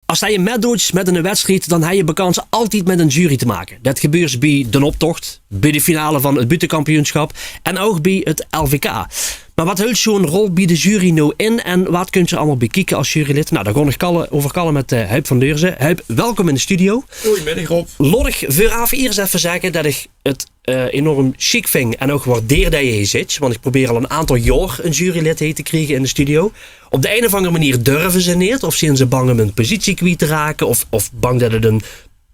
Als je meedoet met een wedstrijd, dan heb je bekans altijd met een jury te maken. Dat gebeurt bij de optocht, bij de finale van het buitenkampioenschap en ook bij het LVK. Maar wat houdt zo'n rol bij de jury nou in en wat kunt je allemaal bekijken als jurylid? Nou, daar gaan we over kallen met Huip van Deurzen. Huip, welkom in de studio. Goedemiddag Rob. Lorg, vooraf eerst even zeggen dat ik het enorm chic vind en ook waardeer dat je hier zit. Want ik probeer al een aantal jaar een jurylid heen te krijgen in de studio. Op de een of andere manier durven ze niet. Of zijn ze bang om een positie kwijt te raken. Of bang dat het een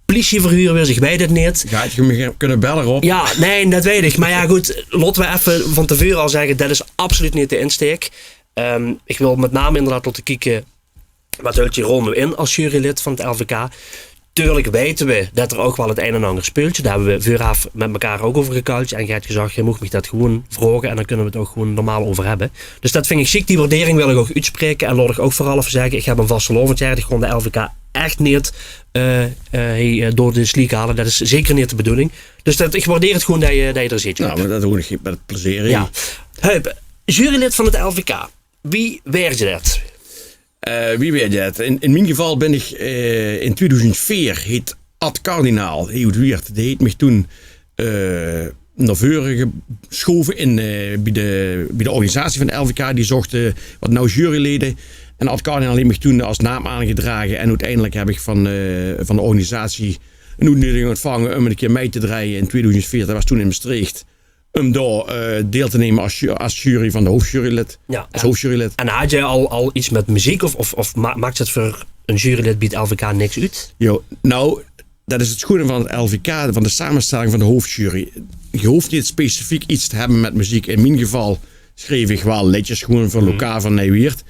politieverhuur weer, zich weet het niet. Ja, je me kunnen bellen Rob. Ja, nee, dat weet ik. Maar ja, goed, laten we even van tevoren al zeggen, dat is absoluut niet de insteek. Ik wil met name inderdaad laten kijken, wat houdt je rol nu in als jurylid van het LVK? Tuurlijk weten we dat er ook wel het een en ander speelt. Daar hebben we vooraf met elkaar ook over gekuild. En je hebt gezegd, je moet me dat gewoon vragen en dan kunnen we het ook gewoon normaal over hebben. Dus dat vind ik chic. Die waardering wil ik ook uitspreken. En laat ik ook vooral even zeggen, ik heb een vastelovend jaar. Ik gewoon de LVK echt niet door de sliek halen. Dat is zeker niet de bedoeling. Dus ik waardeer het gewoon dat je er zit. Nou, maar dat doe ik met plezier. Ja. Huip, jurylid van het LVK. Wie werd je dat? Wie weet dat? In mijn geval ben ik in 2004 heet Ad Kardinaal. Die heet me toen naar voren geschoven bij de organisatie van de LVK. Die zocht wat nou juryleden. En Ad Kardinaal heeft me toen als naam aangedragen. En uiteindelijk heb ik van de organisatie een uitnodiging ontvangen om een keer mee te draaien in 2004. Dat was toen in Maastricht. Om daar deel te nemen als jury van de hoofdjurylid. Ja, als hoofdjurylid. En had jij al iets met muziek of maakt het voor een jurylid bij het LVK niks uit? Jo, nou, dat is het goede van het LVK, van de samenstelling van de hoofdjury. Je hoeft niet specifiek iets te hebben met muziek. In mijn geval schreef ik wel liedjes gewoon voor lokaal van Nijweert.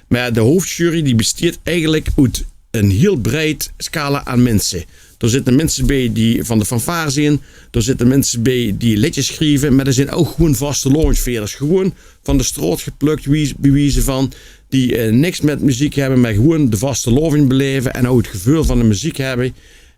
Maar de hoofdjury die bestaat eigenlijk uit een heel breed scala aan mensen. Er zitten mensen bij die van de fanfare zijn. Er zitten mensen bij die liedjes schrijven. Maar er zijn ook gewoon vaste launchveerders. Gewoon van de straat geplukt, bewijzen van. Die niks met muziek hebben, maar gewoon de vaste loving beleven. En ook het gevoel van de muziek hebben.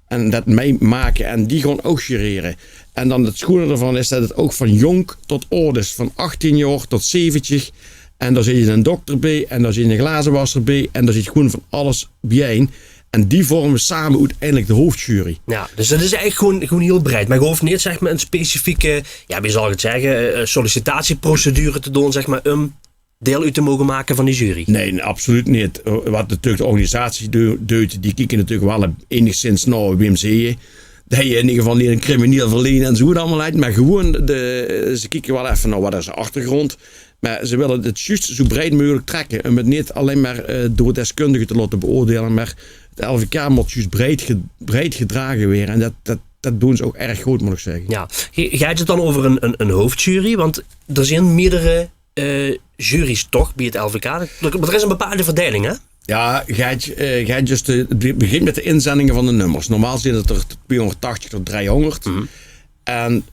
En dat meemaken. En die gaan ook jureren. En dan het schoenen ervan is dat het ook van jong tot oud is. Van 18 jaar tot 70. En daar zit je een dokter bij. En daar zit je een glazenwasser bij. En daar zit gewoon van alles bij. En die vormen samen uiteindelijk de hoofdjury. Ja, dus dat is eigenlijk gewoon heel breed. Maar je hoeft niet zeg maar, een specifieke, ja, wie zal het zeggen, sollicitatieprocedure te doen, zeg maar, om deel uit te mogen maken van die jury. Nee, absoluut niet. Wat natuurlijk de organisatie doet, die kijken natuurlijk wel enigszins naar Wim Zeeën. Dat je in ieder geval niet een crimineel verleden en zo allemaal uit. Maar gewoon, ze kijken wel even naar wat is de achtergrond. Maar ze willen het juist zo breed mogelijk trekken. Om het niet alleen maar door deskundigen te laten beoordelen. Maar het LVK moet juist breed gedragen weer. En dat doen ze ook erg goed, moet ik zeggen. Ja, gaat het dan over een hoofdjury? Want er zijn meerdere juries toch bij het LVK. Maar er is een bepaalde verdeling, hè? Ja, het begint met de inzendingen van de nummers. Normaal zijn het er 280 tot 300. Mm-hmm. En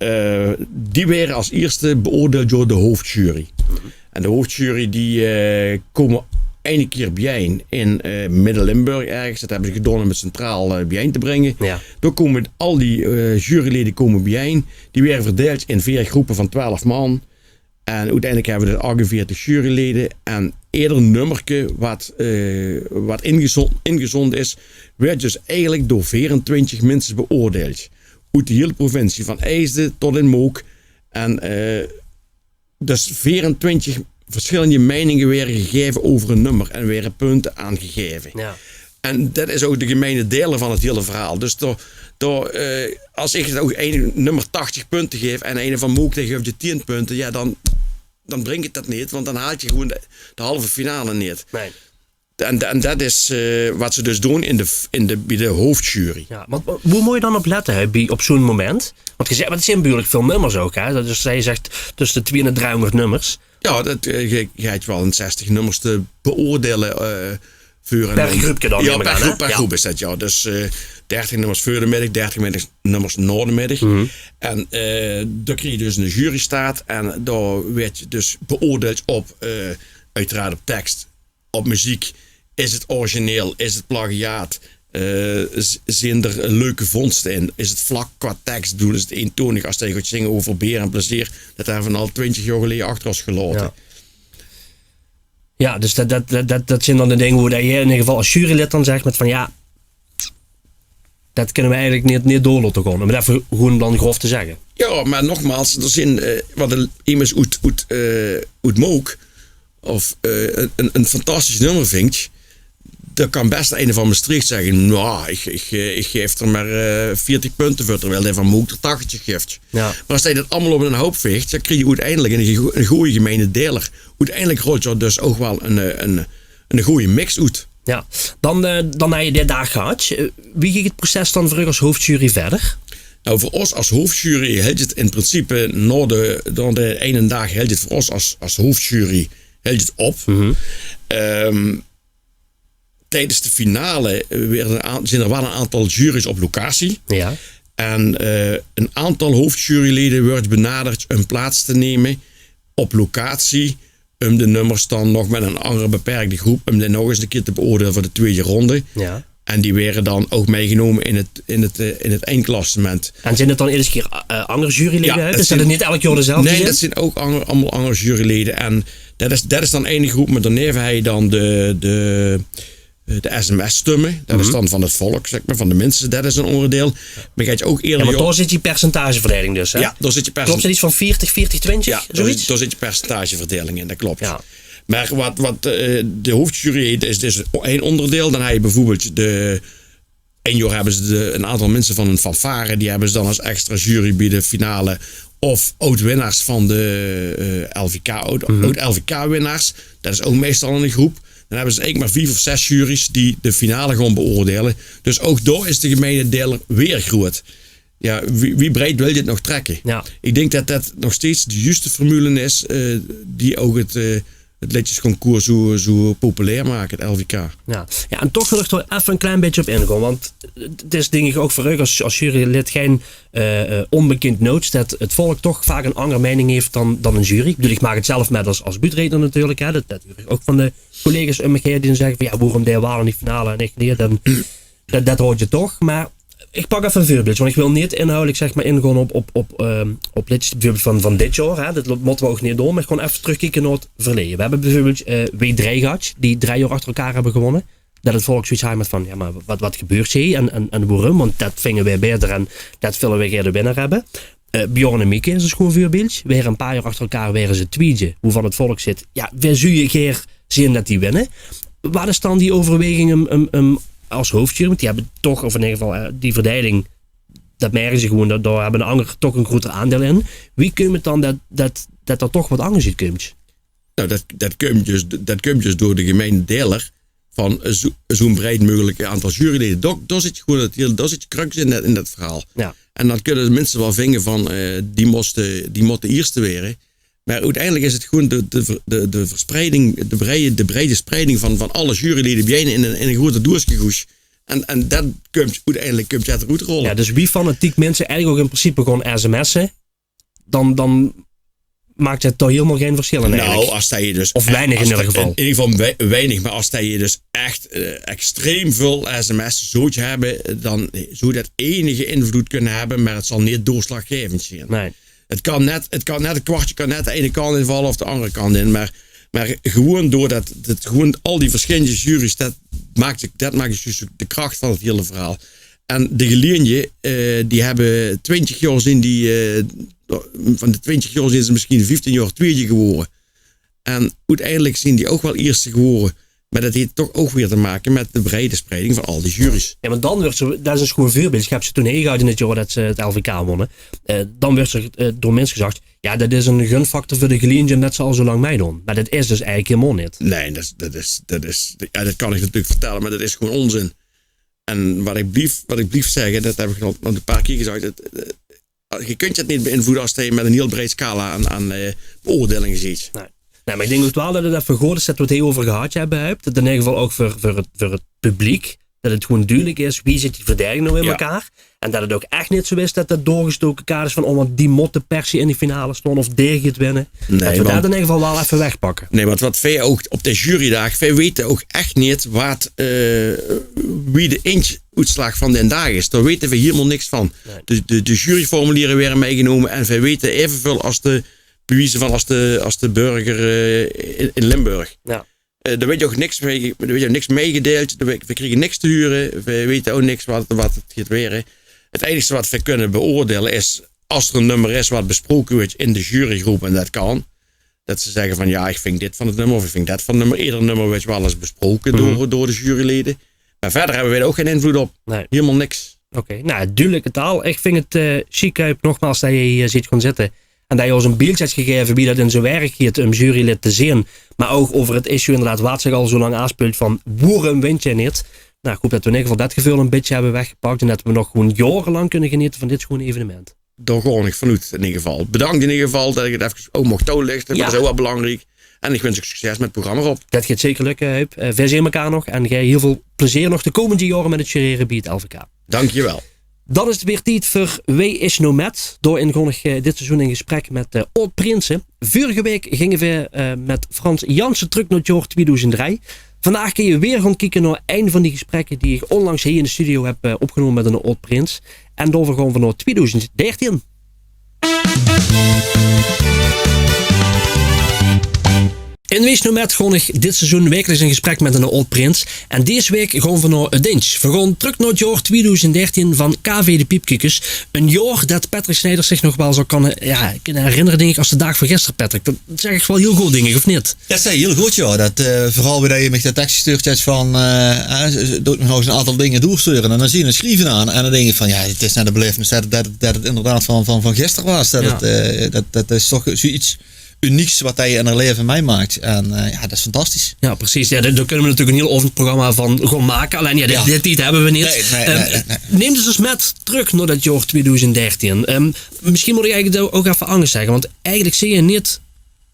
die werden als eerste beoordeeld door de hoofdjury. Mm-hmm. En de hoofdjury die komen ene keer bijeen in Midden-Limburg ergens. Dat hebben ze gedaan om het centraal bijeen te brengen. Ja. Dan komen al die juryleden komen bijeen. Die werden verdeeld in 4 groepen van 12 man. En uiteindelijk hebben we dus 48 juryleden. En eerder een nummerke wat ingezonden is, werd dus eigenlijk door 24 mensen beoordeeld. Uit de hele provincie, van IJsden tot in Mook. En dus 24 verschillende meningen werden gegeven over een nummer en werden punten aangegeven. Ja. En dat is ook de gemene delen van het hele verhaal. Dus als ik het ook een nummer 80 punten geef en een van Mook geeft je 10 punten, ja, dan brengt het dat niet, want dan haalt je gewoon de halve finale niet. Nee. En dat is wat ze dus doen bij de hoofdjury. Ja, maar hoe moet je dan op letten op zo'n moment? Want je zegt, het zijn behoorlijk veel nummers ook. Hè? Dus je zegt tussen de 200 en 300 nummers. Ja, je gaat wel een 60 nummers te beoordelen. Per groepje dan? Ja, per groep is dat, ja. Dus 30 nummers voor de middag, 30 nummers na de middag. Mm-hmm. En daar krijg je dus een jurystaat. En daar werd je dus beoordeeld op, uiteraard op tekst, op muziek. Is het origineel? Is het plagiaat? Zijn er leuke vondsten in? Is het vlak qua tekst? Is het eentonig als je gaat zingen over beer en plezier? Dat daar van al 20 jaar geleden achter was gelaten. Ja, dus dat zijn dan de dingen hoe je in ieder geval als jurylid dan zegt met van ja, dat kunnen we eigenlijk niet door laten gaan. Om dat gewoon dan grof te zeggen. Ja, maar nogmaals, er zijn wat immers uit Mook of een fantastisch nummer vindt. Dan kan best een van Maastricht zeggen, nou, ik geef er maar 40 punten voor, terwijl hij van Mook er 80 geeft. Ja. Maar als hij dat allemaal op een hoop veegt, dan krijg je uiteindelijk een goede gemene deler. Uiteindelijk rolt je dus ook wel een goede mix uit. Ja, dan heb je dit daar gehad. Wie ging het proces dan voor u als hoofdjury verder? Nou, voor ons als hoofdjury hield het in principe na de ene dag hield het voor ons als hoofdjury hield het op. Mm-hmm. Tijdens de finale zijn er wel een aantal juries op locatie. Ja. En een aantal hoofdjuryleden wordt benaderd om plaats te nemen op locatie. Om de nummers dan nog met een andere beperkte groep, om die nog eens een keer te beoordelen voor de tweede ronde. Ja. En die werden dan ook meegenomen in het eindklassement. En zijn het dan eens keer andere juryleden uit? Dus zijn het niet elk jaar dezelfde? Nee, dat zijn ook allemaal andere juryleden. En dat is dan één groep. Maar daarna heb je dan de SMS-stemmen. Dat is dan van het volk, zeg maar, van de mensen. Dat is een onderdeel. Maar gaat je ook eerder... Ja, maar daar zit je percentageverdeling dus, hè? Ja, daar zit je Klopt het iets van 40, 40, 20? Ja, zoiets? daar zit je percentageverdeling in, dat klopt. Ja. Maar wat de hoofdjury is dus één onderdeel. Dan heb je bijvoorbeeld een jaar hebben ze een aantal mensen van een fanfare. Die hebben ze dan als extra jury bij de finale. Of oud-winnaars van de LVK, oud-LVK-winnaars. Dat is ook meestal een groep. Dan hebben ze eigenlijk maar 5 of 6 juries die de finale gaan beoordelen. Dus ook daar is de gemene deler weer groot. Ja, wie breed wil dit nog trekken? Ja. Ik denk dat dat nog steeds de juiste formule is die ook het liedjesconcours zo populair maken, het LVK. Ja, en toch wil ik er even een klein beetje op ingaan. Want het is denk ik ook voor u als jurylid geen onbekend noods dat het volk toch vaak een andere mening heeft dan een jury. Ik bedoel, ik maak het zelf met als buurtredner natuurlijk. Hè. Dat ook van de collega's om me heen die zeggen van ja, waarom deed Waal in die finale en echt niet. Dat hoort je toch. Maar ik pak even een voorbeeld, want ik wil niet inhoudelijk zeg maar ingaan op liedjes bijvoorbeeld van dit jaar. Hè. Dat moeten we ook niet doen, maar gewoon even terugkijken naar het verleden. We hebben bijvoorbeeld W3 gehad, die 3 jaar achter elkaar hebben gewonnen. Dat het volk zoiets had met van, ja maar wat gebeurt hier en waarom? Want dat vingen wij beter en dat willen wij de winnaar hebben. Bjorn en Mieke is een schoon voorbeeld. Weer een paar jaar achter elkaar waren ze tweetje hoe van het volk zit. Ja, wij zullen een keer zien dat die winnen. Wat is dan die overweging als hoofdjury? Want die hebben toch, of in ieder geval die verdeling, dat merken ze gewoon, daar hebben de anderen toch een groter aandeel in. Wie komt het dan dat er toch wat anders uit komt? Nou, dat komt dus door de gemene deler van zo'n breed mogelijk aantal juryleden. Daar zit je gewoon daar zit je crux in dat verhaal. Ja. En dan kunnen de mensen wel vingen van die mochten eerste weren. Maar uiteindelijk is het gewoon de verspreiding, de brede spreiding van alle juryleden bijeen in een grote doosjegoes. En dat komt uiteindelijk het eruit rollen. Ja, dus wie fanatiek mensen eigenlijk ook in principe gewoon sms'en, dan maakt het toch helemaal geen verschil in eigenlijk. Nou, als je dus... Of weinig in ieder geval. In ieder geval weinig, maar als je dus echt extreem veel sms zoiets hebben, dan zou dat enige invloed kunnen hebben, maar het zal niet doorslaggevend zijn. Nee. Het kwartje kan net de ene kant invallen of de andere kant in, maar gewoon doordat gewoon al die verschillende juries, dat maakt dus de kracht van het hele verhaal. En de geleerden, die hebben 20 jaar zijn van de 20 jaar zijn ze misschien 15 jaar tweede geworden. En uiteindelijk zijn die ook wel eerste geworden. Maar dat heeft toch ook weer te maken met de brede spreiding van al die juries. Ja, maar dan wordt ze, dat is een gewoon voorbeeld. Ik heb ze toen gehad in het jaar dat ze het LVK wonnen. Dan werd ze door mensen gezegd, ja, dat is een gunfactor voor de geleerden dat ze al zo lang meedoen. Maar dat is dus eigenlijk helemaal niet. Nee, dat kan ik natuurlijk vertellen, maar dat is gewoon onzin. En wat ik blief zeggen, dat heb ik al een paar keer gezegd. Je kunt het niet beïnvloeden als je met een heel breed scala aan beoordelingen ziet. Nee, maar ik denk ook wel dat het even goed is dat we het heel over gehad hebben. Dat in ieder geval ook voor het publiek. Dat het gewoon duidelijk is wie zit die verdediging nou in elkaar. En dat het ook echt niet zo is dat dat doorgestoken kaart is van want die motten per se in die finale stonden of tegen het winnen. Nee, dat we dat in ieder geval wel even wegpakken. Nee, want wat wij ook op de jurydag, wij weten ook echt niet wie de eindsuitslag van den dag is. Daar weten we helemaal niks van. Nee. De juryformulieren werden meegenomen en wij weten evenveel als de bewijzen van als de burger in Limburg. Ja. Daar weet je ook niks meegedeeld. We kregen niks te huren. We weten ook niks wat het gaat weer. Het enige wat we kunnen beoordelen is als er een nummer is wat besproken wordt in de jurygroep en dat kan. Dat ze zeggen van ja, ik vind dit van het nummer of ik vind dat van het nummer. Ieder nummer wordt wel eens besproken door de juryleden. Maar verder hebben we er ook geen invloed op. Nee. Helemaal niks. Oké, nou duidelijke taal. Ik vind het chic nogmaals dat je hier ziet gaan zitten. En dat je ons een beeld hebt gegeven wie dat in zijn werk gaat om jurylid te zien. Maar ook over het issue inderdaad wat zich al zo lang aanspeelt van waarom wint je niet. Nou, ik hoop dat we in ieder geval dat gevoel een beetje hebben weggepakt. En dat we nog gewoon jarenlang kunnen genieten van dit schoon evenement. Daar ga ik vanuit in ieder geval. Bedankt in ieder geval dat ik het even ook mocht toelichten. Dat is ook wel belangrijk. En ik wens je succes met het programma op. Dat gaat zeker lukken, Huip. Wij zien elkaar nog. En jij heel veel plezier nog de komende jaren met het jureren bij het LVK. Dankjewel. Dan is het weer tijd voor Wie is nou met? Door ingonnig dit seizoen in gesprek met Oud Prinsen. Vorige week gingen we met Frans Jansen terug naar het jaar 2003. Vandaag kun je weer gaan kijken naar een van die gesprekken die ik onlangs hier in de studio heb opgenomen met een oud-prins. En daarover gaan we naar 2013. In Wees No Met ga ik dit seizoen wekelijks in gesprek met een oud-prins. En deze week gaan we naar het Dins. We gaan terug naar het jaar 2013 van KV de Piepkiekers. Een jaar dat Patrick Snijders zich nog wel zou kunnen herinneren, denk ik, als de dag van gisteren, Patrick. Dat zeg ik wel heel goed, denk ik, of niet? Ja, dat is heel goed, ja. Dat, vooral weer dat je met dat tekst gestuurd hebt van, doet nog eens een aantal dingen doorsturen. En dan zie je een schrijven aan. En dan denk je van, ja, het is net de belevenis dat het inderdaad van gisteren was. Dat is toch zoiets unieks wat hij in haar leven meemaakt. En dat is fantastisch. Ja, precies. Ja, daar kunnen we natuurlijk een heel ovend-programma van gewoon maken. Alleen dit hebben we niet. Nee. Neem dus eens met terug naar dat jaar 2013. Misschien moet ik eigenlijk ook even anders zeggen. Want eigenlijk zie je niet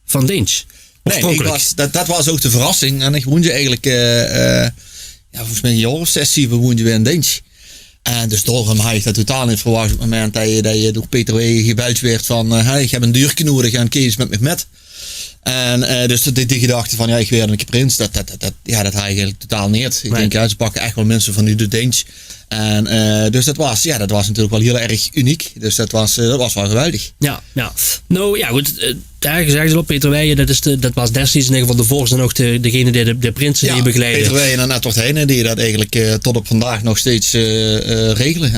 van Deens. Nee, dat was ook de verrassing. En ik woonde eigenlijk volgens mij een jaar of 6, 7 woonde we in Deens. En dus daarom had ik dat totaal niet verwacht op het moment dat je door Peter Wegen gebeld werd van ik heb een duurtje nodig en Kees met me met. En dus die gedachte van ik weer een prins, dat had ik eigenlijk totaal niet. Ik denk ze pakken echt wel mensen van nu de Deens. En dus dat was natuurlijk wel heel erg uniek. Dus dat was wel geweldig. Ja. Nou ja, goed. Daar gezegd is op Peter Weijen, dat was destijds in ieder geval de volgers en ook degene die de prinsen die begeleiden. Peter Weijen en Network Heijnen die dat eigenlijk tot op vandaag nog steeds regelen.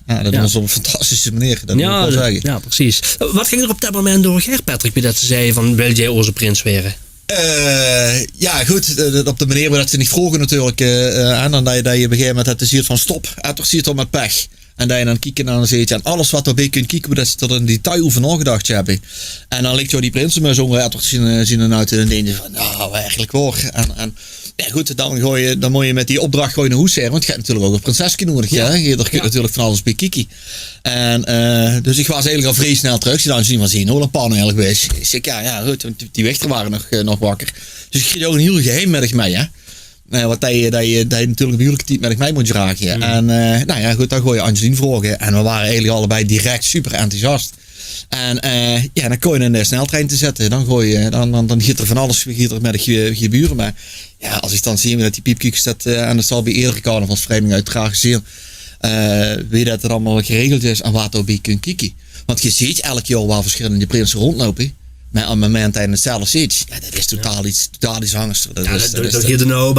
En dat doen ze op een fantastische manier. Dat moet ik wel zeggen. Ja, precies. Wat ging er op dat moment door Patrick, bij dat ze zei van wil jij onze prins weren? Goed. Op de manier waarop ze niet vroegen natuurlijk. En dan dat je op een gegeven moment het ziet van stop. En toch ziet het met pech. En dat je dan kijken naar een zeetje. En alles wat erbij kunt kijken, dat ze er in detail over nagedacht hebben. En dan ligt jou die prinsen met zo'n toch zien uit en denk je van, nou, eigenlijk hoor. En goed, dan moet je met die opdracht naar huis zeggen. Want je hebt natuurlijk ook een prinsesje nodig. Ja. Je kun je natuurlijk van alles bij kijken. En dus ik was eigenlijk al vrij snel terug. Dan zien we een pan eigenlijk wees. Ik zeg, goed, die wächter waren nog wakker. Dus ik kreeg ook een heel geheim met mij, hè. Wat dat je natuurlijk een huwelijke tijd met mij moet dragen. En goed, dan gooi je Angelien vragen. En we waren eigenlijk allebei direct super enthousiast. En dan kon je in de sneltrein te zetten. Dan giet er van alles met je buren. Maar ja, als ik dan zie dat die piepkiekers en dat zal bij eerdere carnavalsverenigingen uiteraard gezien. Weet dat het allemaal geregeld is en wat erbij kunt kijken. Want je ziet elk jaar waar verschillende prinsen rondlopen. Maar op het moment dat je het zelf ziet, dat is totaal iets angstigs. Dat geeft een hoop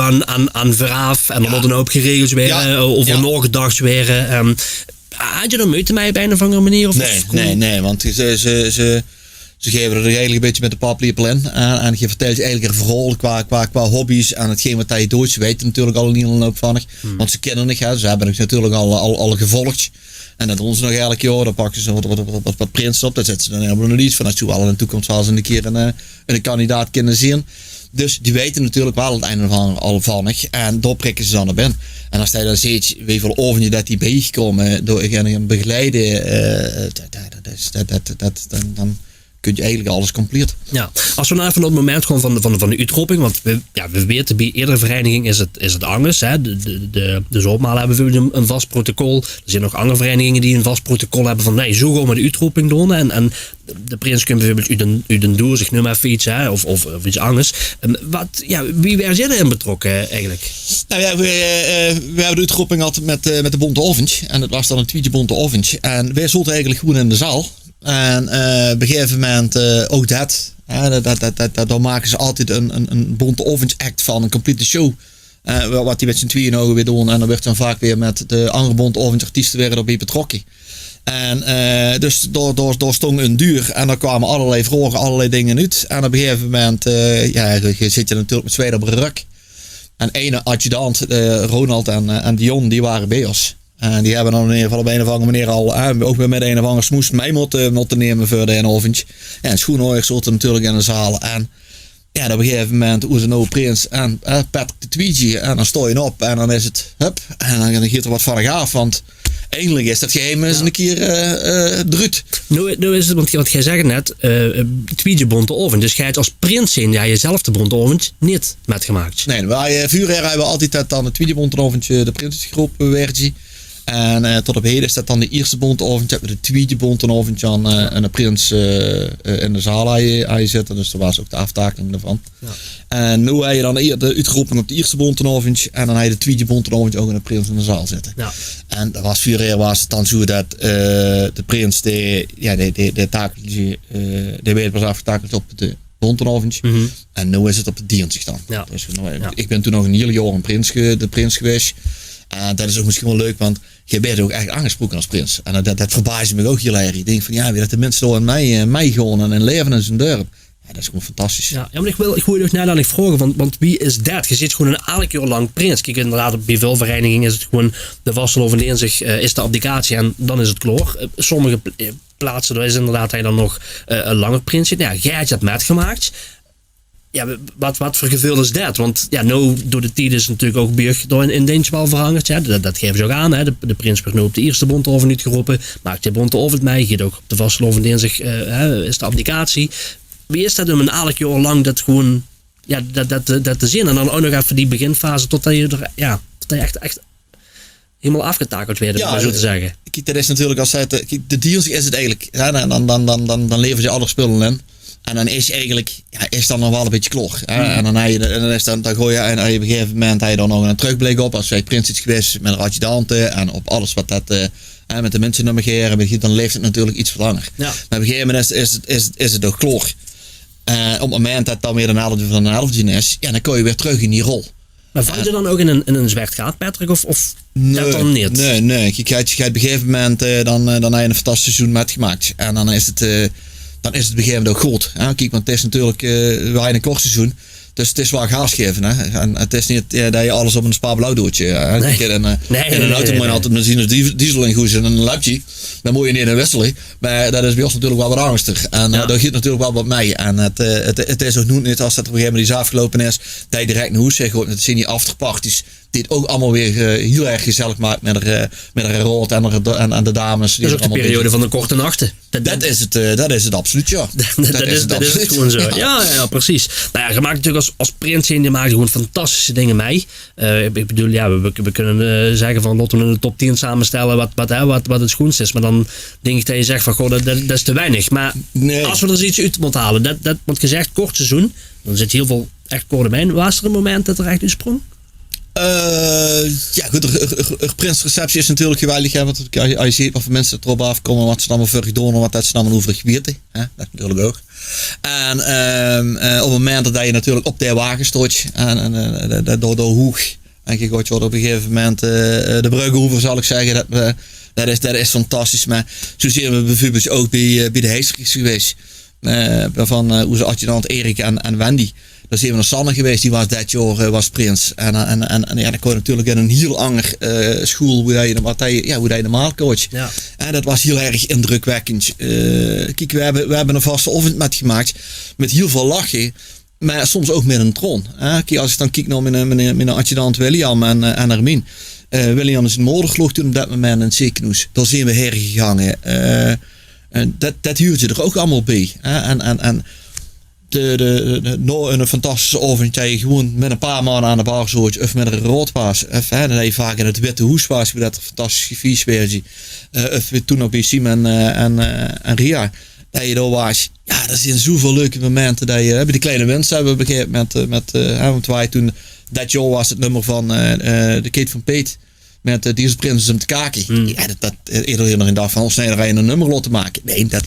aan veraf en er wordt een hoop geregeld weer, over nagedacht weer. Had je er moeite mee op een of andere manier? Nee, want ze geven er eigenlijk een beetje met de paplepel in. En je vertelt eigenlijk een verhaal qua hobby's en hetgeen wat je doet. Ze weten natuurlijk al niet een hoop van. Want ze kennen het, ze hebben het natuurlijk al gevolgd. En dat doen ze nog elk jaar, dan pakken ze wat prinsen op. Dat zetten ze dan helemaal nog iets van. Dat zou al in de toekomst wel eens een keer een kandidaat kunnen zien. Dus die weten natuurlijk wel het einde al van. En daar prikken ze dan op in. En als je dan ziet, hoeveel over je dat die bijgekomen door een begeleiden, dan kun je eigenlijk alles compleet. Ja, als we nou even op het moment gewoon van de uitroeping, want we weten bij eerdere vereniging is het anders. Hè? De Zoopmaal hebben bijvoorbeeld een vast protocol. Er zijn nog andere verenigingen die een vast protocol hebben van nee, zo gaan we de uitroeping doen. En de prins kunnen bijvoorbeeld uit een doel zich nu maar even iets, hè? Of iets anders. Wie werden jij erin betrokken eigenlijk? Nou ja, we hebben de uitroeping altijd met de Bonte Oventje. En dat was dan een tweetje Bonte Oventje. En wij zaten eigenlijk gewoon in de zaal. En op een gegeven moment ook daar maken ze altijd een Bonte Oventje act van, een complete show. Wat die met z'n tweeën ogen weer doen. En dan werd dan vaak weer met de andere Bonte Oventje artiesten weer erbij betrokken. En dus door stond een duur en dan kwamen allerlei vragen, allerlei dingen uit. En op een gegeven moment zit je natuurlijk met twee op een ruk. En ene adjudant, Ronald en Dion, die waren bij ons. En die hebben dan in ieder geval op een of andere manier al ook weer met een of andere smoes mij moeten nemen voor de oventje. Ja, en schoenhoorgers zaten natuurlijk in de zaal. En ja, op een gegeven moment hoe ze nou prins en Patrick de Tweedje. En dan sta je op en dan is het hup. En dan gaat er wat van af, want eindelijk is dat geheim eens een keer druut. Nou is het, want jij zegt net, Tweedje Bonte Oventje. Dus jij het als prins zijn, jezelf de Bonte Oventje niet met gemaakt. Nee, wij vuurheren hebben altijd dat dan het Tweedje Bonte Oventje, de prinsesgroep versie. En tot op heden is dat dan de eerste bontenavond. Je hebt de tweede bontenavond aan een prins in de zaal aan je zitten. Dus dat was ook de aftakeling ervan. Ja. En nu heb je dan de uitgeroepen op de eerste bontenavond. En dan heb je de tweede bontenavond ook een prins in de zaal zitten. Ja. En dat was 4 jaar was het dan zo dat de prins de werd was afgetakeld op de bontenavond. En nu is het op de dienstig dan. Ja. Dus, ik ben toen nog een heel jaar de prins geweest. En dat is ook misschien wel leuk, want je bent ook echt aangesproken als prins. En dat verbaasde me ook heel erg. Ik denk van ja, weer dat de mensen door mij gewoon en leven in zijn dorp. Ja, dat is gewoon fantastisch. Ja, maar ik wil je nog net vragen, want wie is dat? Je zit gewoon een elk jaar lang prins. Kijk, inderdaad, bij veel verenigingen is het gewoon de vastelovende zich is de abdicatie en dan is het klaar. Sommige plaatsen, daar is inderdaad hij dan nog een langer prins zit. Ja, jij hebt dat metgemaakt. Ja, wat voor gevoel is dat? Want ja, nou door de tijd is natuurlijk ook Burg door in dienst wel veranderd. Ja, dat geven ze ook aan. Hè. De prins wordt nu op de eerste bonteoven niet geroepen. Maakt de bonteoven het mee. Gaat ook op de vastelovende is de abdicatie. Wie is dat om een elk jaar lang dat gewoon dat te zien? En dan ook nog even die beginfase totdat je echt helemaal afgetakeld werd, om zo te zeggen. Kijk, dat is natuurlijk als de deals is het eigenlijk. Ja, dan leveren ze alle spullen in. En dan is eigenlijk, is dan nog wel een beetje klor. En dan gooi je en op een gegeven moment dan nog een terugblik op. Als wij prins is geweest met een adjudanten en op alles wat dat met de mensen navigeren, dan leeft het natuurlijk iets langer. Ja. Maar op een gegeven moment is het ook klor. Op het moment dat dan weer een helft van een helft is, dan kun je weer terug in die rol. Maar val je dan ook in een zwart gat, Patrick? Of dat dan niet? Nee. Je gaat op een gegeven moment, dan heb je een fantastisch seizoen met gemaakt. En dan is het op een gegeven moment ook goed. Kijk, want het is natuurlijk een kort seizoen. Dus het is wel gas geven. Hè? En het is niet dat je alles op een spaarblauw doet. In een auto moet je altijd benzine, diesel in goed en een lapje. Dan moet je niet in wisselen. Maar dat is bij ons natuurlijk wel wat angstig. En daar gaat natuurlijk wel wat mee. En het is ook niet als dat op een gegeven moment is afgelopen is. Dat je direct naar huis zegt. Het zijn die afterparties. Die het ook allemaal weer heel erg gezellig maakt met de rood en de dames. Dat is ook de periode van de korte nachten. Dat is het absoluut, ja. Dat is het gewoon zo. Ja, precies. Nou ja, je maakt natuurlijk als prins je maakt gewoon fantastische dingen mee. Ik bedoel, we kunnen zeggen van laten we een top 10 samenstellen wat het schoonste is. Maar dan denk ik dat je zegt van goh, dat is te weinig. Maar als we er iets uit moeten halen, want gezegd kort seizoen, dan zit heel veel echt korte mijn. Was er een moment dat er echt uitsprong? Goed, de prinsreceptie is natuurlijk geweldig. Hè, want als je ziet wat voor mensen erop afkomen, wat ze allemaal voor doen en wat dat ze allemaal over weten. Dat natuurlijk ook. En op het moment dat je natuurlijk op de wagen stoot en door hoog en je gaat op een gegeven moment de Bruggenhoever, zal ik zeggen, dat is fantastisch. Maar zo zien we bijvoorbeeld ook bij de Heesters geweest. Van hoe ze adjudant Erik en Wendy. Daar zijn we naar Sanne geweest, die was dat jaar was prins. En dan kon je natuurlijk in een heel ander school hoe je normaal coach. Ja. En dat was heel erg indrukwekkend. Kijk, we hebben een vaste oven met gemaakt met heel veel lachen. Maar soms ook met een tron. Kijk, als ik dan kijk naar mijn adjudant William en Hermine. William is in Moordergloog toen op dat moment in het ziekenhuis. Daar zijn we heen gegaan. Dat huurt je er ook allemaal bij. En een fantastische avond dat je gewoon met een paar mannen aan de bar zoet of met een roodpaas. Dan heb je vaak in het witte hoespaas bij dat fantastische viesversie. Of toen nog bij Simon en Ria. Dat je daar was. Ja, dat zijn zoveel leuke momenten. Dat je bij de kleine winst hebben we begrepen want wij toen dat jaar was het nummer van de Kate van Peet. Met deze prins om te kaken. Ja, dat iedereen erin dacht van Snijder een nummer laten maken. Nee, dat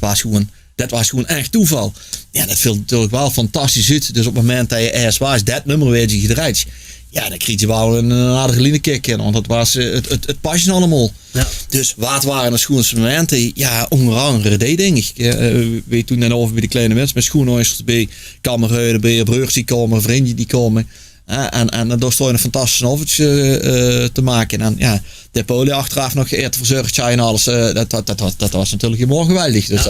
was gewoon echt toeval. Ja, dat viel natuurlijk wel fantastisch uit. Dus op het moment dat je eerst was, dat nummer werd je gedraaid. Ja, dan kreeg je wel een aardige linekick in. Want het was het pasje allemaal. Ja. Dus wat waren de schoonste momenten? Ja, onder andere die dingen. Weet toen dan over bij de kleine mensen met schoenoosters bij kamerhuiden, bij broers die komen, vrienden die komen. En daar stond je een fantastische oventje te maken. En ja, de poli achteraf nog geëerd verzorgd en alles. Dat was natuurlijk helemaal geweldig. Dus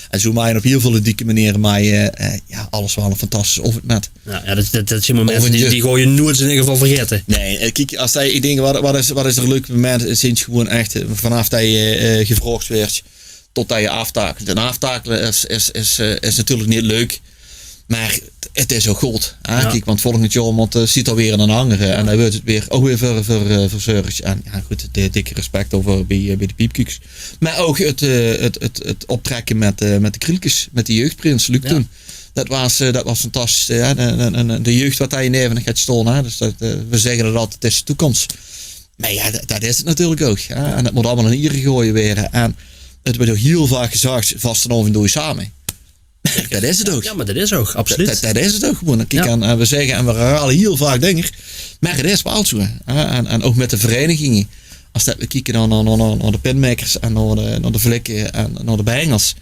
en zo maak je op heel veel dikke manieren. Maar alles wel een fantastische ovent met. Ja, dat zijn momenten die gooi je nooit in ieder geval vergeten. Nee, kijk, als ik denk, wat is er een leuk moment? Sinds gewoon echt vanaf dat je gevraagd werd tot dat je aftakelt. En aftakelen is natuurlijk niet leuk. Maar het is ook goed. Kijk, want volgend jaar ziet er weer een andere. En dan wordt het weer ook weer verzorgd. En ja, goed, dikke respect over bij de piepkukes. Maar ook het optrekken met de krieltjes, met de jeugdprins Luc toen. Dat was fantastisch. De jeugd wat hij in even gaat stolen. Dus we zeggen dat altijd, het is de toekomst. Maar ja, dat is het natuurlijk ook. En het moet allemaal in ieren gooien weer. En het wordt ook heel vaak gezegd, Vastenhoven doe je samen. Dat is het ook. Ja, maar dat is ook, absoluut. Dat is het ook gewoon. Kijk, en we zeggen en we herhalen heel vaak dingen. Maar het is wel zo. En ook met de verenigingen. Als we kijken naar de pinmakers en naar de flikken en naar de bangers.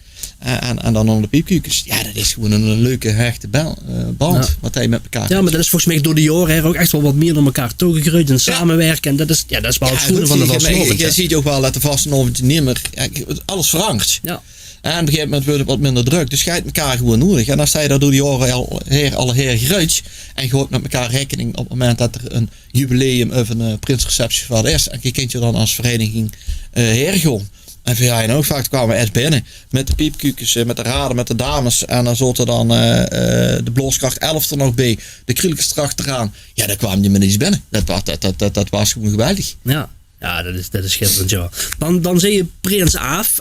En dan naar de piepkukers. Ja, dat is gewoon een leuke, hechte band. Wat hij met elkaar Ja, maar dat is volgens mij door de jaren ook echt wel wat meer naar elkaar toegegroeid en samenwerken. En dat is wel het goede van de Vastenhoven. Je ziet ook wel dat de Vastenhoven niet meer... Alles verandert. Ja. En op een gegeven moment wordt het wat minder druk. Dus je hebt elkaar gewoon nodig. En als zij dat door die jaren al heel geruid. En je houdt met elkaar rekening op het moment dat er een jubileum of een prinsreceptie van is. En je kunt je dan als vereniging hergaan. En via en ook vaak kwamen we eerst binnen. Met de piepkukjes, met de raden, met de dames. En dan zat er dan de Blooskracht 11 er nog bij. De krieltjes erachteraan. Ja, daar kwamen die met iets binnen. Dat was gewoon geweldig. Ja, dat is schitterend, ja. Dan zie je Prins Aaf.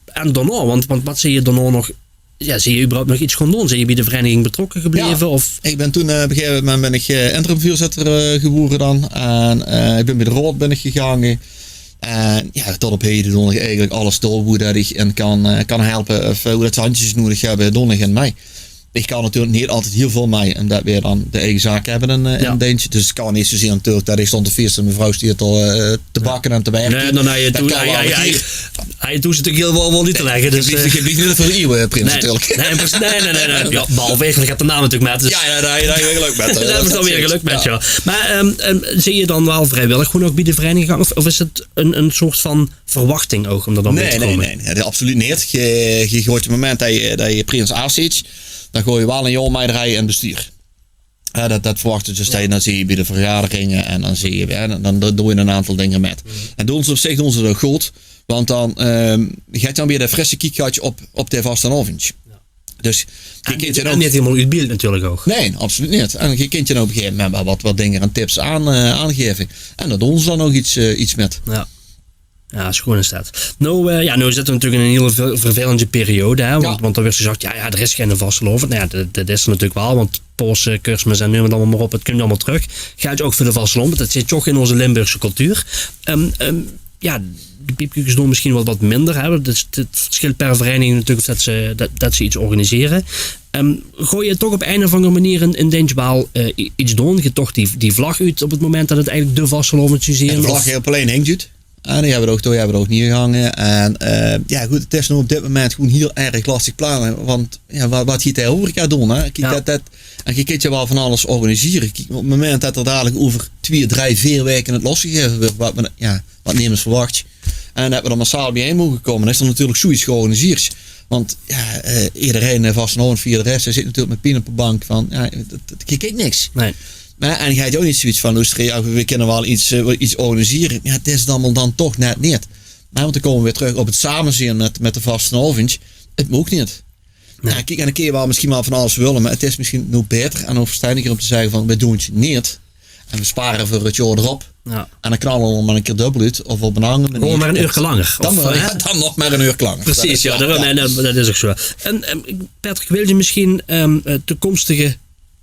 En daarna, want wat zie je daarna nog? Ja, zie je überhaupt nog iets gaan doen? Zijn je bij de vereniging betrokken gebleven? Ja, of? Ik ben toen op een gegeven moment interimvuurzitter geworden dan. En ik ben bij de Raad gegaan. En ja, tot op heden doe ik eigenlijk alles door hoe dat ik en kan helpen. Of hoe dat handjes nodig hebben, doe ik en mij. Ik kan natuurlijk niet altijd heel veel mee, omdat we dan de eigen zaak hebben in een deentje. Dus het kan niet zozeer natuurlijk dat ik stond te feesten en mevrouw stiert al te bakken en te werken. Nee, dan hij doet ze natuurlijk heel wel niet te leggen. Dus, je blijft niet voor de eeuw, prins natuurlijk. Nee. Ja, behalve eigenlijk gaat de naam natuurlijk met. Dus. Ja, daar heb je geluk met. Daar heb je weer geluk met, ja. Maar zie je dan wel vrijwillig gewoon ook bij de vereniging gaan? Of is het een soort van verwachting ook om er dan mee te komen? Nee, absoluut niet. Je gooit op het moment dat je prins Aaf ziet, dan gooi je wel een jongmeiderij en bestuur. Dat verwacht je dus. Dan zie je bij de vergaderingen en dan zie je, dan doe je een aantal dingen met. En doen ze op zich ook goed. Want dan gaat dan weer de frisse kiekgatje op de Vastenhoven. Dus en niet helemaal uit beeld natuurlijk ook. Nee, absoluut niet. En je kunt je op een gegeven moment wat dingen en tips aangeven. En daar doen ze dan nog iets met. Ja, schoon is dat. Nou zitten we natuurlijk in een hele vervelende periode. Hè? Want er werd gezegd, er is geen Vastenhoven. Nou ja, dat is er natuurlijk wel. Want Poolse, Kerstmis en noem het allemaal maar op. Het komt allemaal terug. Gaat ook voor de Vastenhoven. Dat zit toch in onze Limburgse cultuur. De piepkukjes doen misschien wel wat minder. Hè? Het verschilt per vereniging natuurlijk dat ze iets organiseren. Gooi je toch op een of andere manier in Densbaal iets doen? Je toch die vlag uit op het moment dat het eigenlijk de Vastenhoven is. De vlag op alleen hangt uit. En die hebben we ook niet gehangen. En goed, het is nu op dit moment gewoon heel erg lastig plannen. Want wat je tegen horeca doen, hè? En je kunt je wel van alles organiseren. Kijk, op het moment dat er dadelijk over 2, 3, 4 weken het losgegeven wordt, wat nemers verwacht. En dat we er massaal bijeen mogen komen, dan is er natuurlijk zoiets georganiseerd. Want iedereen Vastenhoven via de rest, zit natuurlijk met pien op de bank van, je kijkt niks. Nee. En je hebt ook niet zoiets van, we kunnen wel iets organiseren. Ja, het is dan toch net niet. Maar want dan komen we weer terug op het samenzien met de Vastenhoven. Het moet niet. Nee. Kijk, en dan kun je wel misschien wel van alles willen, maar het is misschien nog beter en nog verstandiger om te zeggen van, we doen het niet. En we sparen voor het jaar erop. Ja. En dan knallen we maar een keer dubbel uit. Of op een andere manier. Gewoon maar een uur langer. Dan nog maar een uur langer. Precies, dat is ook zo. En Patrick, wil je misschien toekomstige